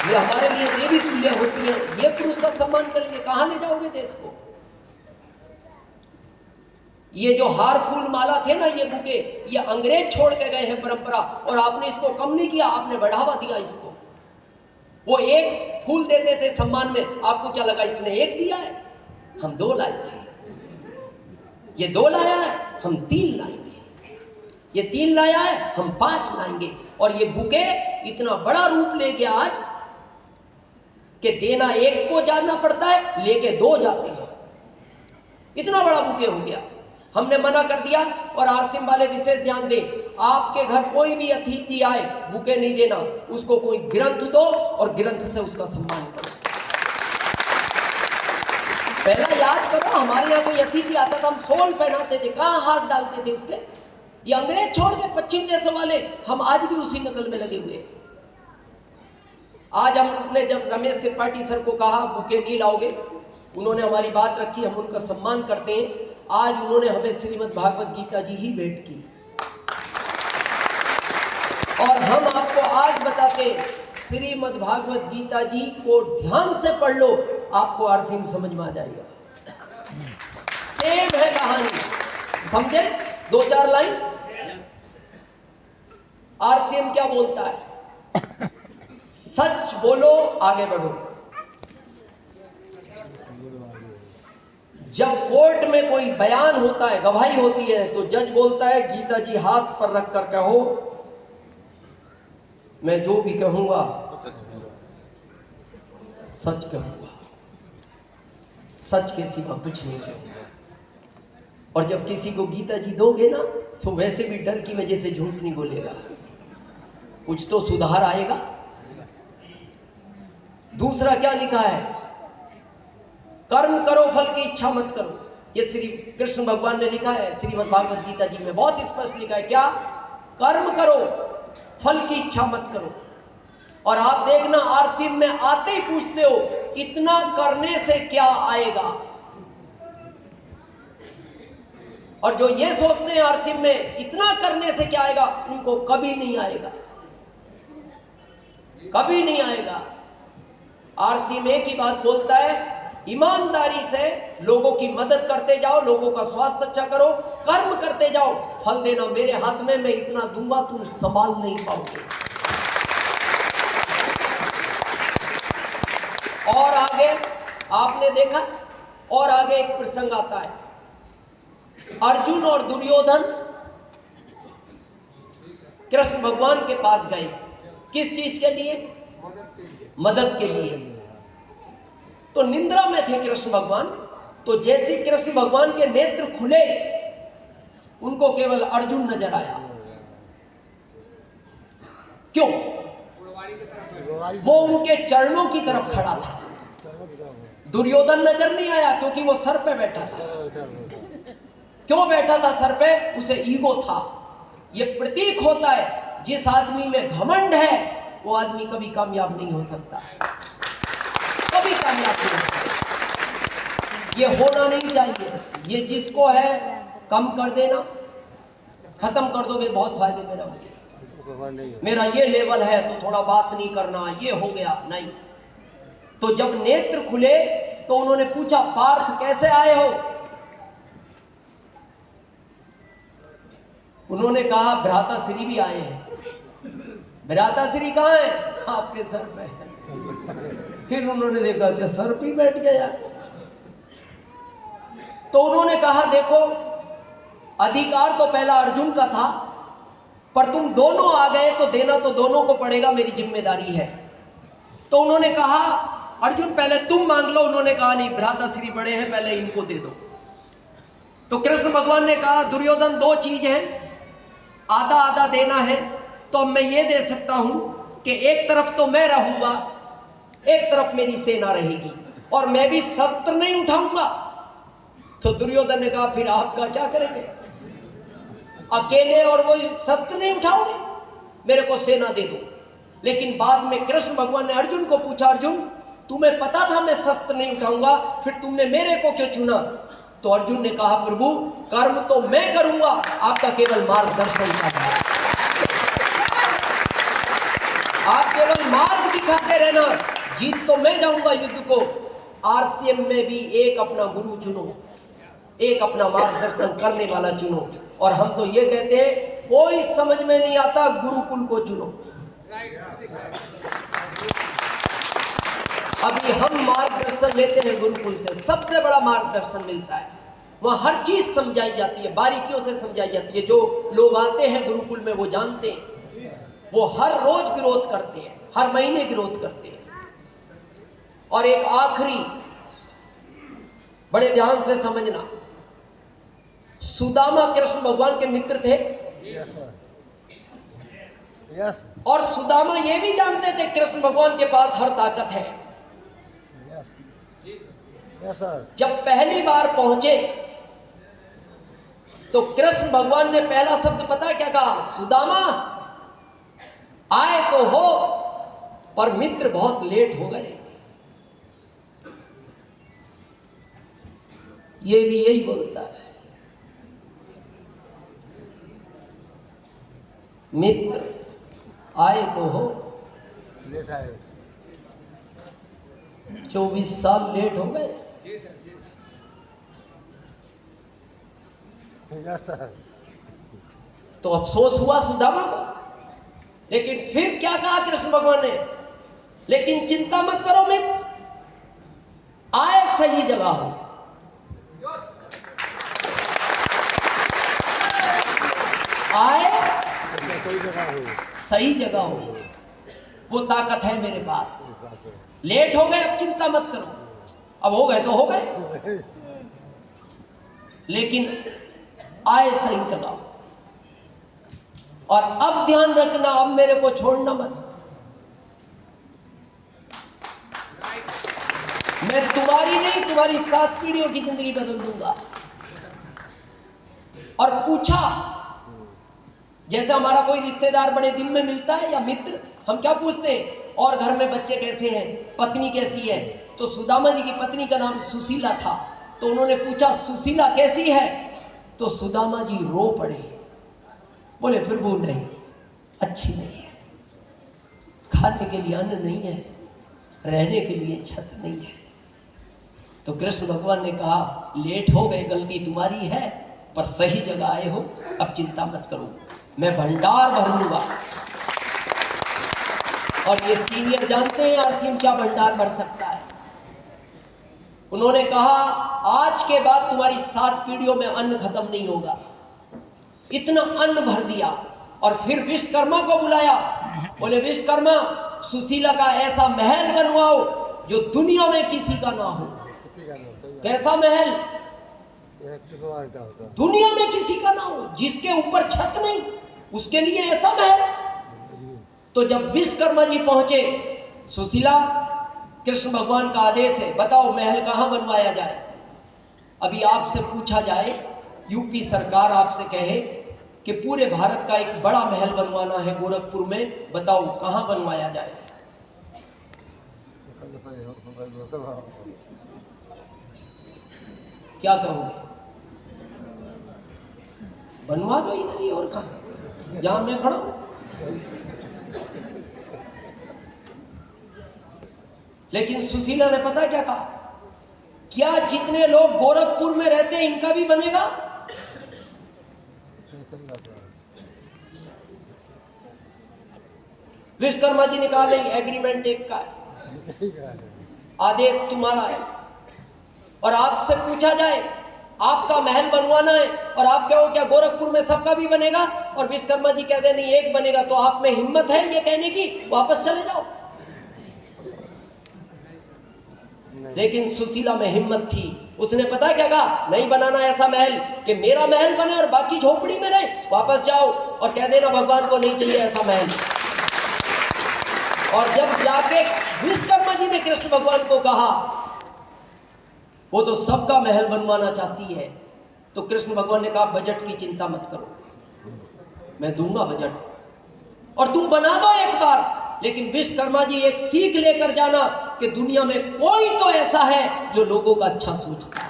[SPEAKER 1] ये हमारे लिए देवी तुल्य होती है, ये पुरुष का सम्मान करेंगे, कहां ले जाओगे देश को? ये जो हार फूल माला थे ना, ये बुके, ये अंग्रेज छोड़ के गए हैं परंपरा, और आपने इसको कम नहीं किया, आपने बढ़ावा दिया इसको। वो एक फूल देते थे सम्मान में, आपको क्या लगा इसने एक दिया है? हम 2 लाएंगे, ये 2 लाया है, हम 3 लाएंगे, ये 3 लाया है, हम 5 लाएंगे। और ये बुके इतना बड़ा रूप ले गया आज कि देना एक को जाना पड़ता है, लेके 2 जाते हैं। इतना बड़ा बुके हो गया। हमने मना कर दिया। और आरसीएम वाले विशेष ध्यान दें, आपके घर कोई भी अतिथि आए, बुके नहीं देना, उसको कोई ग्रंथ दो और ग्रंथ से उसका सम्मान करो। पहला याद करो, हमारे यहाँ कोई अतिथि आता था, हम शॉल पहनाते थे, कहाँ हाथ डालते थे उसके? ये अंग्रेज छोड़ के पश्चिम देशों वाले, हम आज भी उसी नकल में लगे हुए। आज हमने जब रमेश त्रिपाठी सर को कहा बुके नहीं लाओगे, उन्होंने हमारी बात रखी, हम उनका सम्मान करते हैं। आज उन्होंने हमें श्रीमद् भागवत गीता जी ही भेंट की, और हम आपको आज बताते हैं, श्रीमद् भागवत गीता जी को ध्यान से पढ़ लो, आपको आरसीएम समझ में आ जाएगा। सेम है कहानी, समझे? 2-4 लाइन। आरसीएम क्या बोलता है? सच बोलो, आगे बढ़ो। जब कोर्ट में कोई बयान होता है, गवाही होती है, तो जज बोलता है गीता जी हाथ पर रखकर कहो मैं जो भी कहूंगा सच कहूंगा, सच के सिवा कुछ नहीं कहूंगा। और जब किसी को गीता जी दोगे ना तो वैसे भी डर की वजह से झूठ नहीं बोलेगा, कुछ तो सुधार आएगा। दूसरा क्या लिखा है, कर्म करो फल की इच्छा मत करो। ये श्री कृष्ण भगवान ने लिखा है श्रीमद् भागवत गीता जी में, बहुत स्पष्ट लिखा है क्या, कर्म करो फल की इच्छा मत करो। और आप देखना आरसीएम में आते ही पूछते हो इतना करने से क्या आएगा, और जो ये सोचते हैं आरसीएम में इतना करने से क्या आएगा, उनको कभी नहीं आएगा, कभी नहीं आएगा। आरसीएम एक ही बात बोलता है, ईमानदारी से लोगों की मदद करते जाओ, लोगों का स्वास्थ्य अच्छा करो, कर्म करते जाओ, फल देना मेरे हाथ में, मैं इतना दूंगा तुम संभाल नहीं पाओगे। और आगे आपने देखा, और आगे एक प्रसंग आता है, अर्जुन और दुर्योधन कृष्ण भगवान के पास गए, किस चीज के लिए, मदद के लिए। तो निंद्रा में थे कृष्ण भगवान, तो जैसे कृष्ण भगवान के नेत्र खुले उनको केवल अर्जुन नजर आया। क्यों, वो उनके चरणों की तरफ खड़ा था। दुर्योधन नजर नहीं आया क्योंकि वो सर पे बैठा था। क्यों बैठा था सर पे, उसे ईगो था। ये प्रतीक होता है जिस आदमी में घमंड है वो आदमी कभी कामयाब नहीं हो सकता, कभी कामयाब नहीं हो सकता। ये होना नहीं चाहिए। ये जिसको है कम कर देना, खत्म कर दोगे बहुत फायदे में रहोगे। मेरा ये लेवल है तो थोड़ा बात नहीं करना, ये हो गया नहीं। तो जब नेत्र खुले तो उन्होंने पूछा पार्थ कैसे आए हो। उन्होंने कहा भ्राताश्री भी आए हैं। भ्राताश्री कहाँ है, आपके सर पे है। फिर उन्होंने देखा अच्छा सर पे बैठ गया। तो उन्होंने कहा देखो अधिकार तो पहला अर्जुन का था, पर तुम दोनों आ गए तो देना तो दोनों को पड़ेगा, मेरी जिम्मेदारी है। तो उन्होंने कहा अर्जुन पहले तुम मांग लो। उन्होंने कहा नहीं, भ्राताश्री बड़े हैं, पहले इनको दे दो। तो कृष्ण भगवान ने कहा दुर्योधन दो चीज है, आधा आधा देना है, तो मैं ये दे सकता हूं कि एक तरफ तो मैं रहूंगा, एक तरफ मेरी सेना रहेगी, और मैं भी शस्त्र नहीं उठाऊंगा। तो दुर्योधन ने कहा फिर आपका क्या करेंगे, अकेले और वो शस्त्र नहीं उठाओगे, मेरे को सेना दे दो। लेकिन बाद में कृष्ण भगवान ने अर्जुन को पूछा अर्जुन तुम्हें पता था मैं शस्त्र नहीं उठाऊंगा, फिर तुमने मेरे को क्यों चुना। तो अर्जुन ने कहा प्रभु कर्म तो मैं करूंगा, आपका केवल मार्गदर्शन करना है, आप केवल मार्ग दिखाते रहना, जीत तो मैं जाऊंगा युद्ध को। आरसीएम में भी एक अपना गुरु चुनो, एक अपना मार्गदर्शन करने वाला चुनो। और हम तो ये कहते हैं कोई समझ में नहीं आता, गुरुकुल को चुनो। अभी हम मार्गदर्शन लेते हैं गुरुकुल से, सबसे बड़ा मार्गदर्शन मिलता है, वहां हर चीज समझाई जाती है, बारीकियों से समझाई जाती है। जो लोग आते हैं गुरुकुल में वो जानते हैं, वो हर रोज ग्रोथ करते हैं, हर महीने ग्रोथ करते हैं। और एक आखिरी, बड़े ध्यान से समझना, सुदामा कृष्ण भगवान के मित्र थे।
[SPEAKER 2] यस
[SPEAKER 1] और सुदामा ये भी जानते थे कृष्ण भगवान के पास हर ताकत है।
[SPEAKER 2] Yes sir.
[SPEAKER 1] जब पहली बार पहुंचे तो कृष्ण भगवान ने पहला शब्द पता क्या कहा, सुदामा आए तो हो पर मित्र बहुत लेट हो गए। ये भी यही बोलता है, मित्र आए तो हो,
[SPEAKER 2] लेट आए,
[SPEAKER 1] 24 साल लेट हो गए।
[SPEAKER 2] Yes sir.
[SPEAKER 1] तो अफसोस हुआ सुदामा को, लेकिन फिर क्या कहा कृष्ण भगवान ने, लेकिन चिंता मत करो मित्र, आए सही जगह हो। आए
[SPEAKER 2] कोई जगह हो,
[SPEAKER 1] सही जगह हो, वो ताकत है मेरे पास। लेट हो गए अब चिंता मत करो, अब हो गए तो हो गए, लेकिन आए सही जगह। और अब ध्यान रखना, अब मेरे को छोड़ना मत। मैं तुम्हारी नहीं, तुम्हारी 7 पीढ़ियों की जिंदगी बदल दूंगा। और पूछा, जैसे हमारा कोई रिश्तेदार बड़े दिन में मिलता है या मित्र, हम क्या पूछते हैं, और घर में बच्चे कैसे हैं, पत्नी कैसी है? तो सुदामा जी की पत्नी का नाम सुशीला था, तो उन्होंने पूछा सुशीला कैसी है? तो सुदामा जी रो पड़े, बोले प्रभु नहीं, अच्छी नहीं है, खाने के लिए अन्न नहीं है, रहने के लिए छत नहीं है। तो कृष्ण भगवान ने कहा लेट हो गए, गलती तुम्हारी है, पर सही जगह आए हो, अब चिंता मत करो, मैं भंडार भर लूंगा। और ये सीनियर जानते हैं आरसीएम क्या भंडार भर सकता है। उन्होंने कहा आज के बाद तुम्हारी 7 पीढ़ियों में अन्न खत्म नहीं होगा। इतना अन्न भर दिया। और फिर विश्वकर्मा को बुलाया, बोले विश्वकर्मा सुशीला का ऐसा महल बनवाओ जो दुनिया में किसी का ना हो। कैसा महल? दुनिया में किसी का ना हो, जिसके ऊपर छत नहीं, उसके लिए ऐसा महल। तो जब विश्वकर्मा जी पहुंचे, सुशीला कृष्ण भगवान का आदेश है, बताओ महल कहां बनवाया जाए। अभी आपसे पूछा जाए, यूपी सरकार आपसे कहे कि पूरे भारत का एक बड़ा महल बनवाना है गोरखपुर में, बताओ कहां बनवाया जाए। क्या कहोगे? बनवा दो इधर ही, और कहां, जहां मैं खड़ा हूं। लेकिन सुशीला ने पता क्या कहा, क्या जितने लोग गोरखपुर में रहते हैं इनका भी बनेगा? विश्वकर्मा जी ने कहा नहीं, एग्रीमेंट एक का है, आदेश तुम्हारा है। और आपसे पूछा जाए आपका महल बनवाना है, और आप कहो क्या गोरखपुर में सबका भी बनेगा? और विश्वकर्मा जी कहते नहीं एक बनेगा, तो आप में हिम्मत है ये कहने की वापस चले जाओ? लेकिन सुशीला में हिम्मत थी, उसने पता क्या कहा, नहीं बनाना ऐसा महल कि मेरा महल बने और बाकी झोपड़ी में रहे, वापस जाओ और कह देना भगवान को नहीं चाहिए ऐसा महल। और जब जाके विश्वकर्मा जी ने कृष्ण भगवान को कहा, वो तो सबका महल बनवाना चाहती है, तो कृष्ण भगवान ने कहा बजट की चिंता मत करो, मैं दूंगा बजट और तुम बना दो एक बार। लेकिन विश्वकर्मा जी एक सीख लेकर जाना कि दुनिया में कोई तो ऐसा है जो लोगों का अच्छा सोचता है,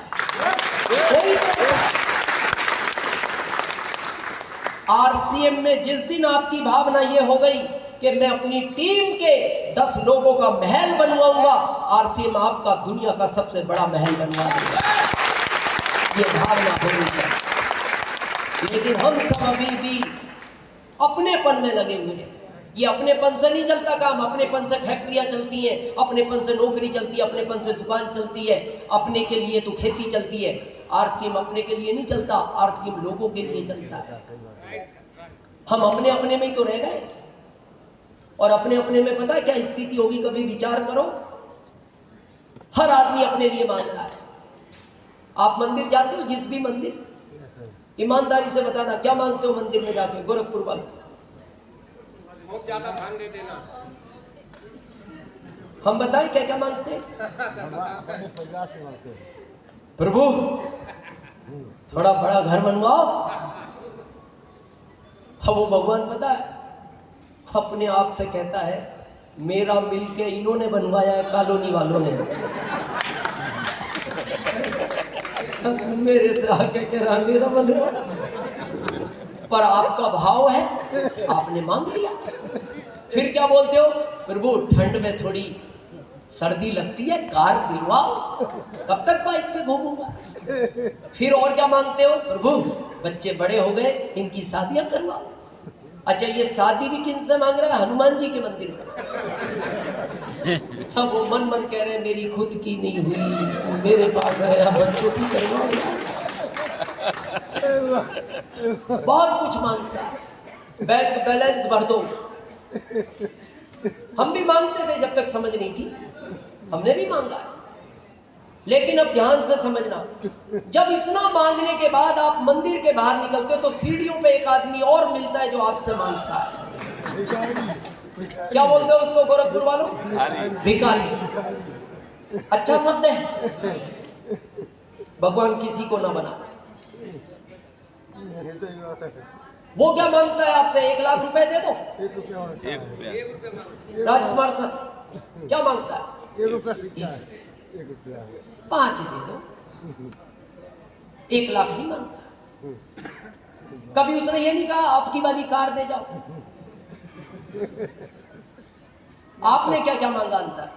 [SPEAKER 1] कोई तो ऐसा। आरसीएम में जिस दिन आपकी भावना ये हो गई कि मैं अपनी टीम के 10 लोगों का महल बनवाऊंगा, आरसीएम आपका दुनिया का सबसे बड़ा महल बनवा देगा, ये भावना होनी चाहिए। लेकिन हम सब अभी भी अपनेपन में लगे हुए हैं। ये अपनेपन से नहीं चलता काम, अपनेपन से फैक्ट्रियां चलती हैं, अपनेपन से नौकरी चलती है, अपनेपन से दुकान चलती है, अपने के लिए तो खेती चलती है। आरसीएम अपने के लिए नहीं चलता, आरसीएम लोगों के लिए चलता है। हम अपने अपने में ही तो रह गए, और अपने अपने में पता है क्या स्थिति होगी, कभी विचार करो, हर आदमी अपने लिए मांग रहा है। आप मंदिर जाते हो, जिस भी मंदिर, ईमानदारी से बताना क्या मांगते हो मंदिर में जाके? गोरखपुर वाले
[SPEAKER 3] बहुत ज्यादा ध्यान दे देना।
[SPEAKER 1] हम बताएं क्या क्या मांगते हैं? प्रभु थोड़ा बड़ा घर बनवाओ। अब वो भगवान पता है अपने आप से कहता है मेरा मिलके इन्होंने बनवाया है, कॉलोनी वालों ने। मेरे से आके कह रहा मेरा बन रहा, पर आपका भाव है, आपने मांग लिया। फिर क्या बोलते हो? प्रभु ठंड में थोड़ी सर्दी लगती है, कार दिलवाओ, कब तक बाइक पे घूमूंगा। फिर और क्या मांगते हो? प्रभु बच्चे बड़े हो गए, इनकी शादियां करवाओ। अच्छा ये शादी भी किन से मांग रहा है? हनुमान जी के मंदिर में। अब वो मन मन कह रहे हैं मेरी खुद की नहीं हुई, तो मेरे पास है, बच्चों की करवाओ। बहुत कुछ मांगता है, बैंक बैलेंस भर दो। हम भी मांगते थे जब तक समझ नहीं थी, हमने भी मांगा है। लेकिन अब ध्यान से समझना, जब इतना मांगने के बाद आप मंदिर के बाहर निकलते हो तो सीढ़ियों पे एक आदमी और मिलता है जो आपसे मांगता है। क्या बोलते हो उसको गोरखपुर वालों? भिखारी। अच्छा शब्द है। भगवान किसी को ना बना। वो क्या मांगता है आपसे? 1 लाख रुपए दे दो। राजकुमार सर क्या मांगता है?
[SPEAKER 2] 1 रुपया सिक्का है, 1 रुपया
[SPEAKER 1] 5 दे दो। 1 लाख नहीं मांगता। कभी उसने ये नहीं कहा आपकी वाली कार दे जाओ। आपने क्या क्या मांगा अंतर,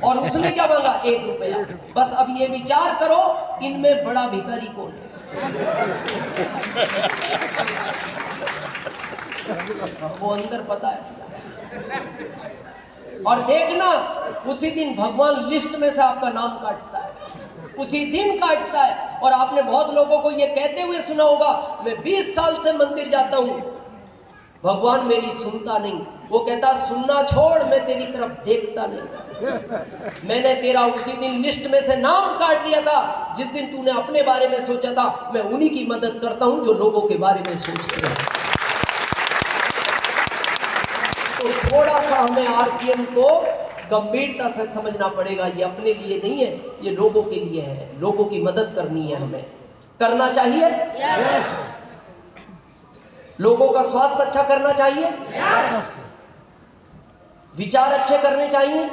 [SPEAKER 1] और उसने क्या मांगा? 1 रुपया। बस अब ये विचार करो इनमें बड़ा भिखारी कौन है? वो अंदर पता है। और देखना उसी दिन भगवान लिस्ट में से आपका नाम काटता है, उसी दिन काटता है। और आपने बहुत लोगों को ये कहते हुए सुना होगा, मैं 20 साल से मंदिर जाता हूं, भगवान मेरी सुनता नहीं। वो कहता सुनना छोड़, मैं तेरी तरफ देखता नहीं। मैंने तेरा उसी दिन लिस्ट में से नाम काट लिया था जिस दिन तूने अपने बारे में सोचा था। मैं उन्हीं की मदद करता हूं जो लोगों के बारे में सोचते हैं। तो थोड़ा सा हमें आरसीएम को गंभीरता से समझना पड़ेगा। ये अपने लिए नहीं है, ये लोगों के लिए है। लोगों की मदद करनी है, हमें करना चाहिए। लोगों का स्वास्थ्य अच्छा करना चाहिए, विचार अच्छे करने चाहिए।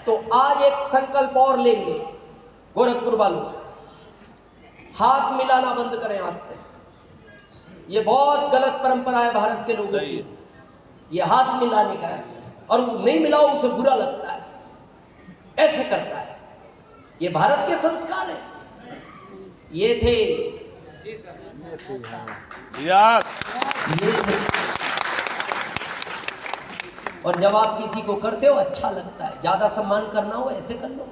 [SPEAKER 1] तो आज एक संकल्प और लेंगे गोरखपुर वालों, हाथ मिलाना बंद करें आज से। ये बहुत गलत परंपरा है भारत के लोगों की, ये हाथ मिलाने का है। और वो नहीं मिलाओ उसे बुरा लगता है, ऐसे करता है। ये भारत के संस्कार है। ये थे और जब आप किसी को करते हो अच्छा लगता है, ज्यादा सम्मान करना हो ऐसे कर लो।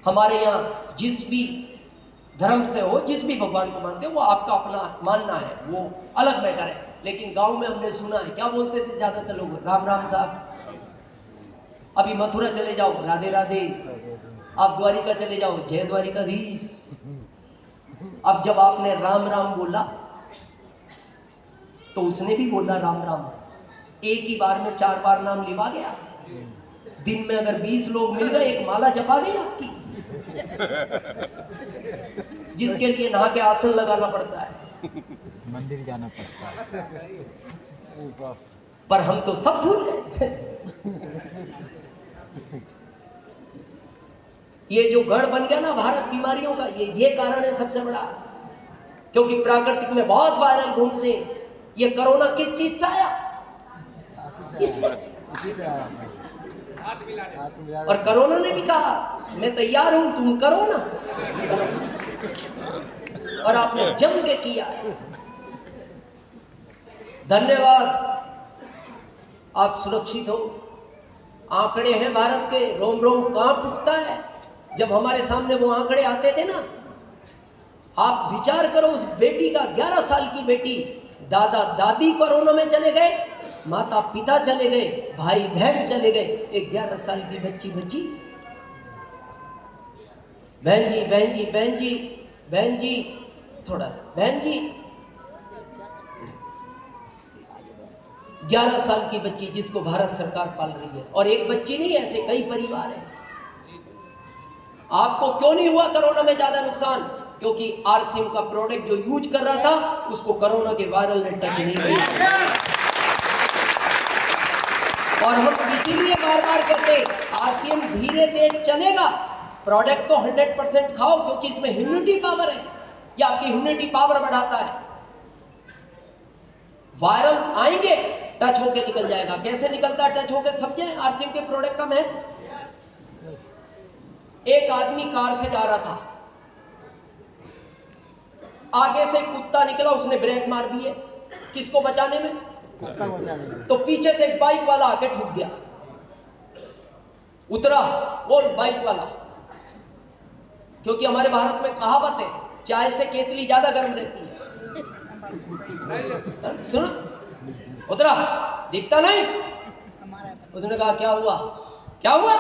[SPEAKER 1] हमारे यहाँ जिस भी धर्म से हो, जिस भी भगवान को मानते हो, वो आपका अपना मानना है, वो अलग मैटर है। लेकिन गांव में हमने सुना है, क्या बोलते थे ज्यादातर लोग? राम राम साहब। अभी मथुरा चले जाओ, राधे राधे। आप द्वारिका चले जाओ, जय द्वारिकाधीश। अब जब आपने राम राम बोला तो उसने भी बोला राम राम। एक ही बार में 4 बार नाम लिवा गया। दिन में अगर 20 लोग मिल गए, एक माला जपा गई आपकी। जिसके लिए नहा के आसन लगाना पड़ता है,
[SPEAKER 4] मंदिर जाना पड़ता है,
[SPEAKER 1] पर हम तो सब भूल गए। ये जो गढ़ बन गया ना भारत बीमारियों का, ये कारण है सबसे बड़ा। क्योंकि प्राकृतिक में बहुत वायरल घूमते हैं। ये कोरोना किस चीज से आया? इससे। और कोरोना ने भी कहा मैं तैयार हूं, तुम करो ना। और आपने जम के किया। धन्यवाद, आप सुरक्षित हो। आंकड़े हैं भारत के, रोम रोम कांप उठता है जब हमारे सामने वो आंकड़े आते थे ना। आप विचार करो, उस बेटी का 11 साल की बेटी, दादा दादी कोरोना में चले गए, माता पिता चले गए, भाई बहन चले गए, एक 11 साल की बच्ची बच्ची। बहन जी बहन जी बहन जी बहन जी, थोड़ा सा बहन जी। 11 साल की बच्ची जिसको भारत सरकार पाल रही है। और एक बच्ची नहीं, ऐसे कई परिवार हैं। आपको क्यों नहीं हुआ कोरोना में ज्यादा नुकसान? क्योंकि आरसीएम का प्रोडक्ट जो यूज कर रहा था उसको कोरोना के वायरल ने टच नहीं किया। और हम इसीलिए बार बार कहते आरसीएम धीरे तेज चलेगा, प्रोडक्ट तो 100% खाओ, क्योंकि इसमें इम्यूनिटी पावर है। ये आपकी इम्यूनिटी पावर बढ़ाता है। वायरल आएंगे, टच होके निकल जाएगा। कैसे निकलता है टच होके? समझे आरसीएम के प्रोडक्ट का महत्व। एक आदमी कार से जा रहा था, आगे से कुत्ता निकला, उसने ब्रेक मार दिए किसको बचाने में? तो पीछे से एक बाइक वाला आके ठुक गया। उतरा वो बाइक वाला, क्योंकि हमारे भारत में कहावत है, चाय से केतली ज्यादा गर्म रहती है। सुनो, उतरा, दिखता नहीं। उसने कहा क्या हुआ, क्या हुआ,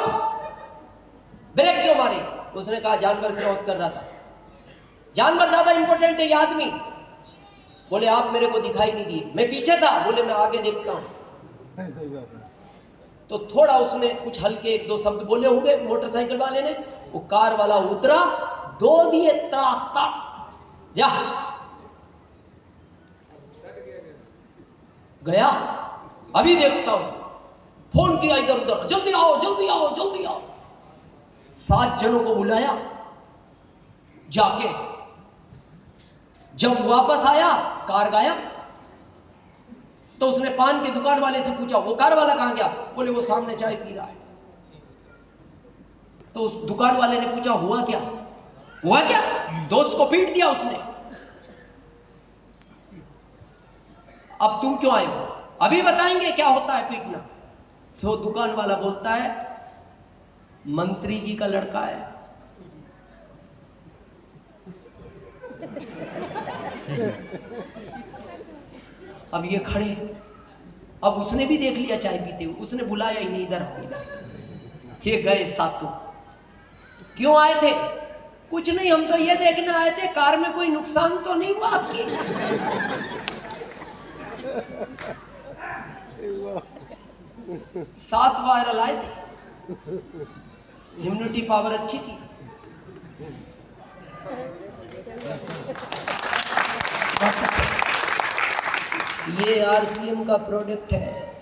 [SPEAKER 1] ब्रेक क्यों मारी? उसने कहा जानवर क्रॉस कर रहा था। जानवर ज्यादा इंपॉर्टेंट है या आदमी? बोले आप मेरे को दिखाई नहीं दिए, मैं पीछे था। बोले मैं आगे देखता हूं। तो थोड़ा उसने कुछ हल्के 1-2 शब्द बोले होंगे मोटरसाइकिल वाले ने। वो कार वाला उतरा, 2 दिए तड़ातड़, जा गया। अभी देखता हूं, फोन किया इधर उधर, जल्दी आओ जल्दी आओ जल्दी आओ। 7 जनों को बुलाया, जाके जब वापस आया कार गायब। तो उसने पान की दुकान वाले से पूछा वो कार वाला कहां गया? बोले वो सामने चाय पी रहा है। तो उस दुकान वाले ने पूछा हुआ क्या, हुआ क्या? दोस्त को पीट दिया उसने। अब तुम क्यों आए हो? अभी बताएंगे क्या होता है पीटना। तो दुकान वाला बोलता है मंत्री जी का लड़का है। अब ये खड़े, अब उसने भी देख लिया चाय पीते हुए, उसने बुलाया ही नहीं, इधर इधर। ये गए सातों। क्यों आए थे? कुछ नहीं, हम तो ये देखने आए थे कार में कोई नुकसान तो नहीं हुआ आपकी। 7 वायरल आए थे, इम्यूनिटी पावर अच्छी थी। ये आरसीएम का प्रोडक्ट है।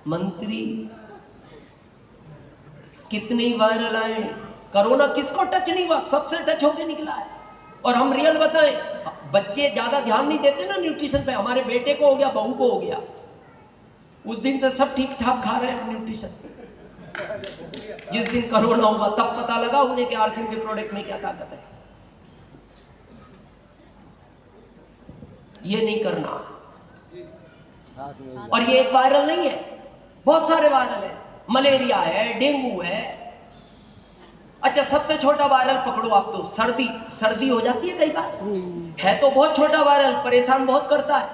[SPEAKER 1] मंत्री कितने ही वायरल आए, कोरोना किसको टच नहीं हुआ, सबसे टच होके निकला है। और हम रियल बताएं, बच्चे ज्यादा ध्यान नहीं देते ना न्यूट्रिशन पे। हमारे बेटे को हो गया, बहू को हो गया, उस दिन से सब ठीक ठाक खा रहे हैं न्यूट्रिशन। जिस दिन कोरोना हुआ तब पता लगा उन्हें कि आरसीएम के प्रोडक्ट में क्या ताकत है। ये नहीं करना। और ये एक वायरल नहीं है, बहुत सारे वायरल है। मलेरिया है, डेंगू है। अच्छा सबसे छोटा वायरल पकड़ो आप, तो सर्दी हो जाती है कई बार, है तो बहुत छोटा वायरल, परेशान बहुत करता है।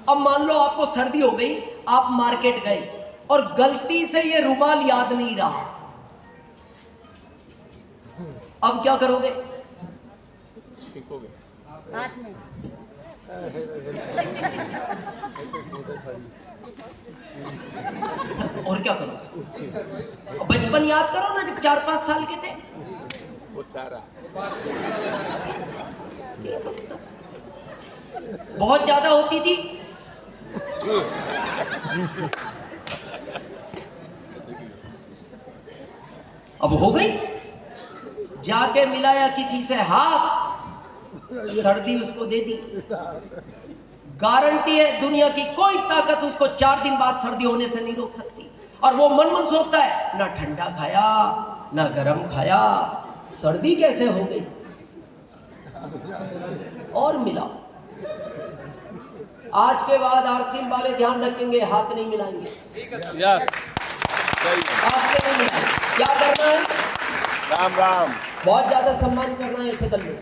[SPEAKER 1] अब मान लो आपको सर्दी हो गई, आप मार्केट गए और गलती से ये रुमाल याद नहीं रहा, अब क्या करोगे?
[SPEAKER 5] हाथ में
[SPEAKER 1] और क्या करो? बचपन याद करो ना, जब 4-5 साल के थे।
[SPEAKER 3] वो चारा
[SPEAKER 1] बहुत ज्यादा होती थी। अब हो गई, जाके मिलाया किसी से हाथ, सर्दी उसको दे दी। गारंटी है दुनिया की कोई ताकत उसको 4 दिन बाद सर्दी होने से नहीं रोक सकती। और वो मन मन सोचता है ना ठंडा खाया ना गर्म खाया, सर्दी कैसे हो गई? और मिलाओ। आज के बाद आरसीएम वाले ध्यान रखेंगे, हाथ नहीं मिलाएंगे।
[SPEAKER 3] यस
[SPEAKER 1] हाथ से नहीं मिलाएंगे। क्या करना है?
[SPEAKER 3] राम राम।
[SPEAKER 1] बहुत ज्यादा सम्मान करना है इसे कर लो।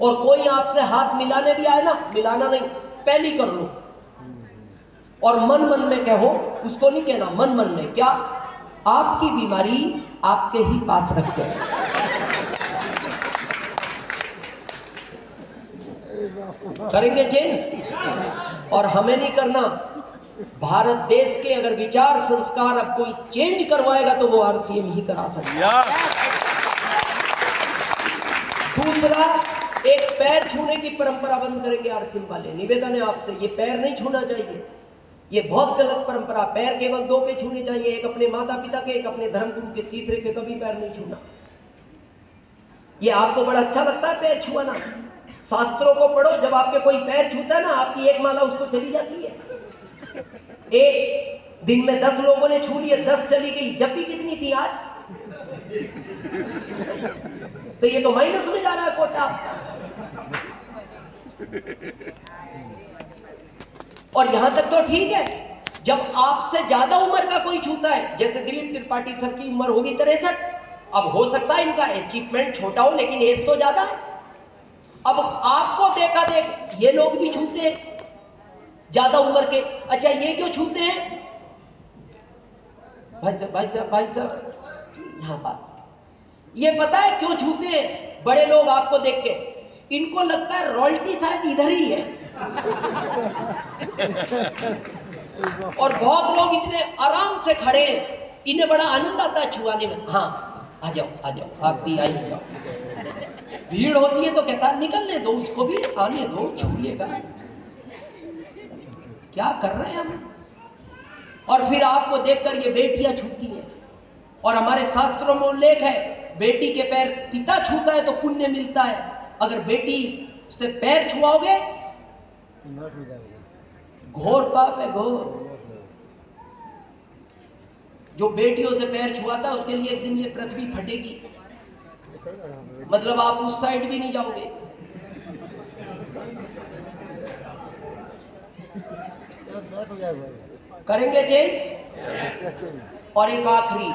[SPEAKER 1] और कोई आपसे हाथ मिलाने भी आए ना, मिलाना नहीं, पहली कर लो। और मन मन में कहो, उसको नहीं कहना, मन मन में क्या, आपकी बीमारी आपके ही पास रखते हैं। करेंगे चेंज? और हमें नहीं करना। भारत देश के अगर विचार संस्कार अब कोई चेंज करवाएगा तो वो आरसीएम ही करा सकता है। दूसरा, एक पैर छूने की परंपरा बंद करेंगे आरसीएम वाले। निवेदन है आपसे, ये पैर नहीं छूना चाहिए, ये बहुत गलत परंपरा। पैर केवल 2 के छूने चाहिए, एक अपने माता पिता के, एक अपने धर्मगुरु के, तीसरे के कभी पैर नहीं छूना। ये आपको बड़ा अच्छा लगता है पैर छुआना, शास्त्रों को पढ़ो, जब आपके कोई पैर छूता है ना, आपकी एक माला उसको चली जाती है। एक दिन में 10 लोगों ने छू लिया, 10 चली गई, जब भी कितनी थी आज? तो ये तो माइनस में जा रहा है कोटा आपका। और यहां तक तो ठीक है, जब आपसे ज्यादा उम्र का कोई छूता है, जैसे दिलीप त्रिपाठी सर की उम्र होगी 63, अब हो सकता है इनका अचीवमेंट छोटा हो लेकिन एज तो ज्यादा है। अब आपको देखा देख ये लोग भी छूते हैं ज्यादा उम्र के। अच्छा ये क्यों छूते हैं? भाई साहब यहाँ बात, ये पता है क्यों छूते हैं बड़े लोग आपको देख के? इनको लगता है रॉयल्टी शायद इधर ही है। और बहुत लोग इतने आराम से खड़े हैं, इन्हें बड़ा आनंद आता है छुआने में। हाँ आ जाओ आप भी आई जाओ। भीड़ होती है तो कहता है निकलने दो उसको भी, आने दो, छू लेगा। क्या कर रहे हैं हम? और फिर आपको देखकर ये बेटियां छूती हैं। और हमारे शास्त्रों में उल्लेख है बेटी के पैर पिता छूता है तो पुण्य मिलता है, अगर बेटी से पैर छुआओगे घोर पाप है, घोर। जो बेटियों से पैर छुआता है उसके लिए एक दिन ये पृथ्वी फटेगी, मतलब आप उस साइड भी नहीं जाओगे। करेंगे चेंज। और एक आखिरी,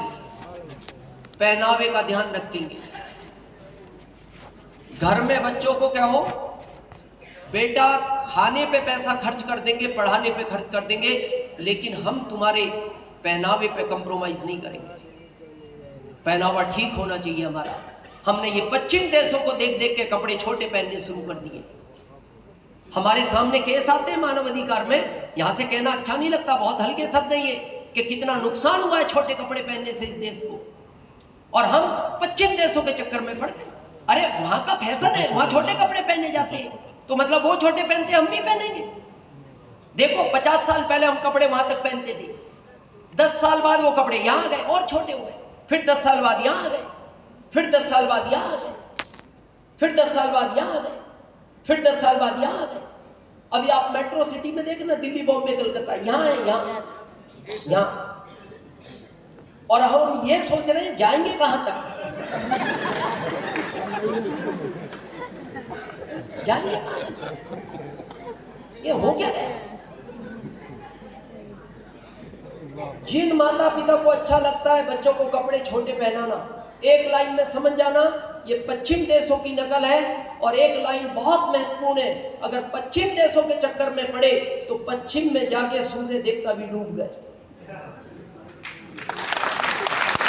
[SPEAKER 1] पहनावे का ध्यान रखेंगे। घर में बच्चों को कहो बेटा खाने पे पैसा खर्च कर देंगे, पढ़ाने पे खर्च कर देंगे, लेकिन हम तुम्हारे पहनावे पे कंप्रोमाइज नहीं करेंगे। पहनावा ठीक होना चाहिए हमारा। हमने ये पश्चिम देशों को देख देख के कपड़े छोटे पहनने शुरू कर दिए। हमारे सामने केस आते हैं मानव अधिकार में, यहां से कहना अच्छा नहीं लगता, बहुत हल्के शब्द है ये, कि कितना नुकसान हुआ है छोटे कपड़े पहनने से इस देश को। और हम पश्चिम देशों के चक्कर में पड़ गए। अरे वहां का फैशन है, वहां छोटे कपड़े पहने जाते हैं, तो मतलब वो छोटे पहनते हम भी पहनेंगे। देखो 50 साल पहले हम कपड़े वहां तक पहनते थे, 10 साल बाद वो कपड़े यहां आ गए और छोटे हो गए, फिर 10 साल बाद यहां आ गए, फिर 10 साल बाद यहां आ गए, फिर 10 साल बाद यहां आ गए, फिर 10 साल बाद यहां आ गए। अभी आप मेट्रो सिटी में देखना, दिल्ली, बॉम्बे, कलकत्ता, यहां है, यहां। और हम ये सोच रहे हैं जाएंगे कहां तक, जाएंगे कहां तक? ये हो क्या रहा है? जिन माता पिता को अच्छा लगता है बच्चों को कपड़े छोटे पहनाना, एक लाइन में समझ जाना ये पश्चिम देशों की नकल है। और एक लाइन बहुत महत्वपूर्ण है, अगर पश्चिम देशों के चक्कर में पड़े तो पश्चिम में जाके सूर्य देवता भी डूब गए।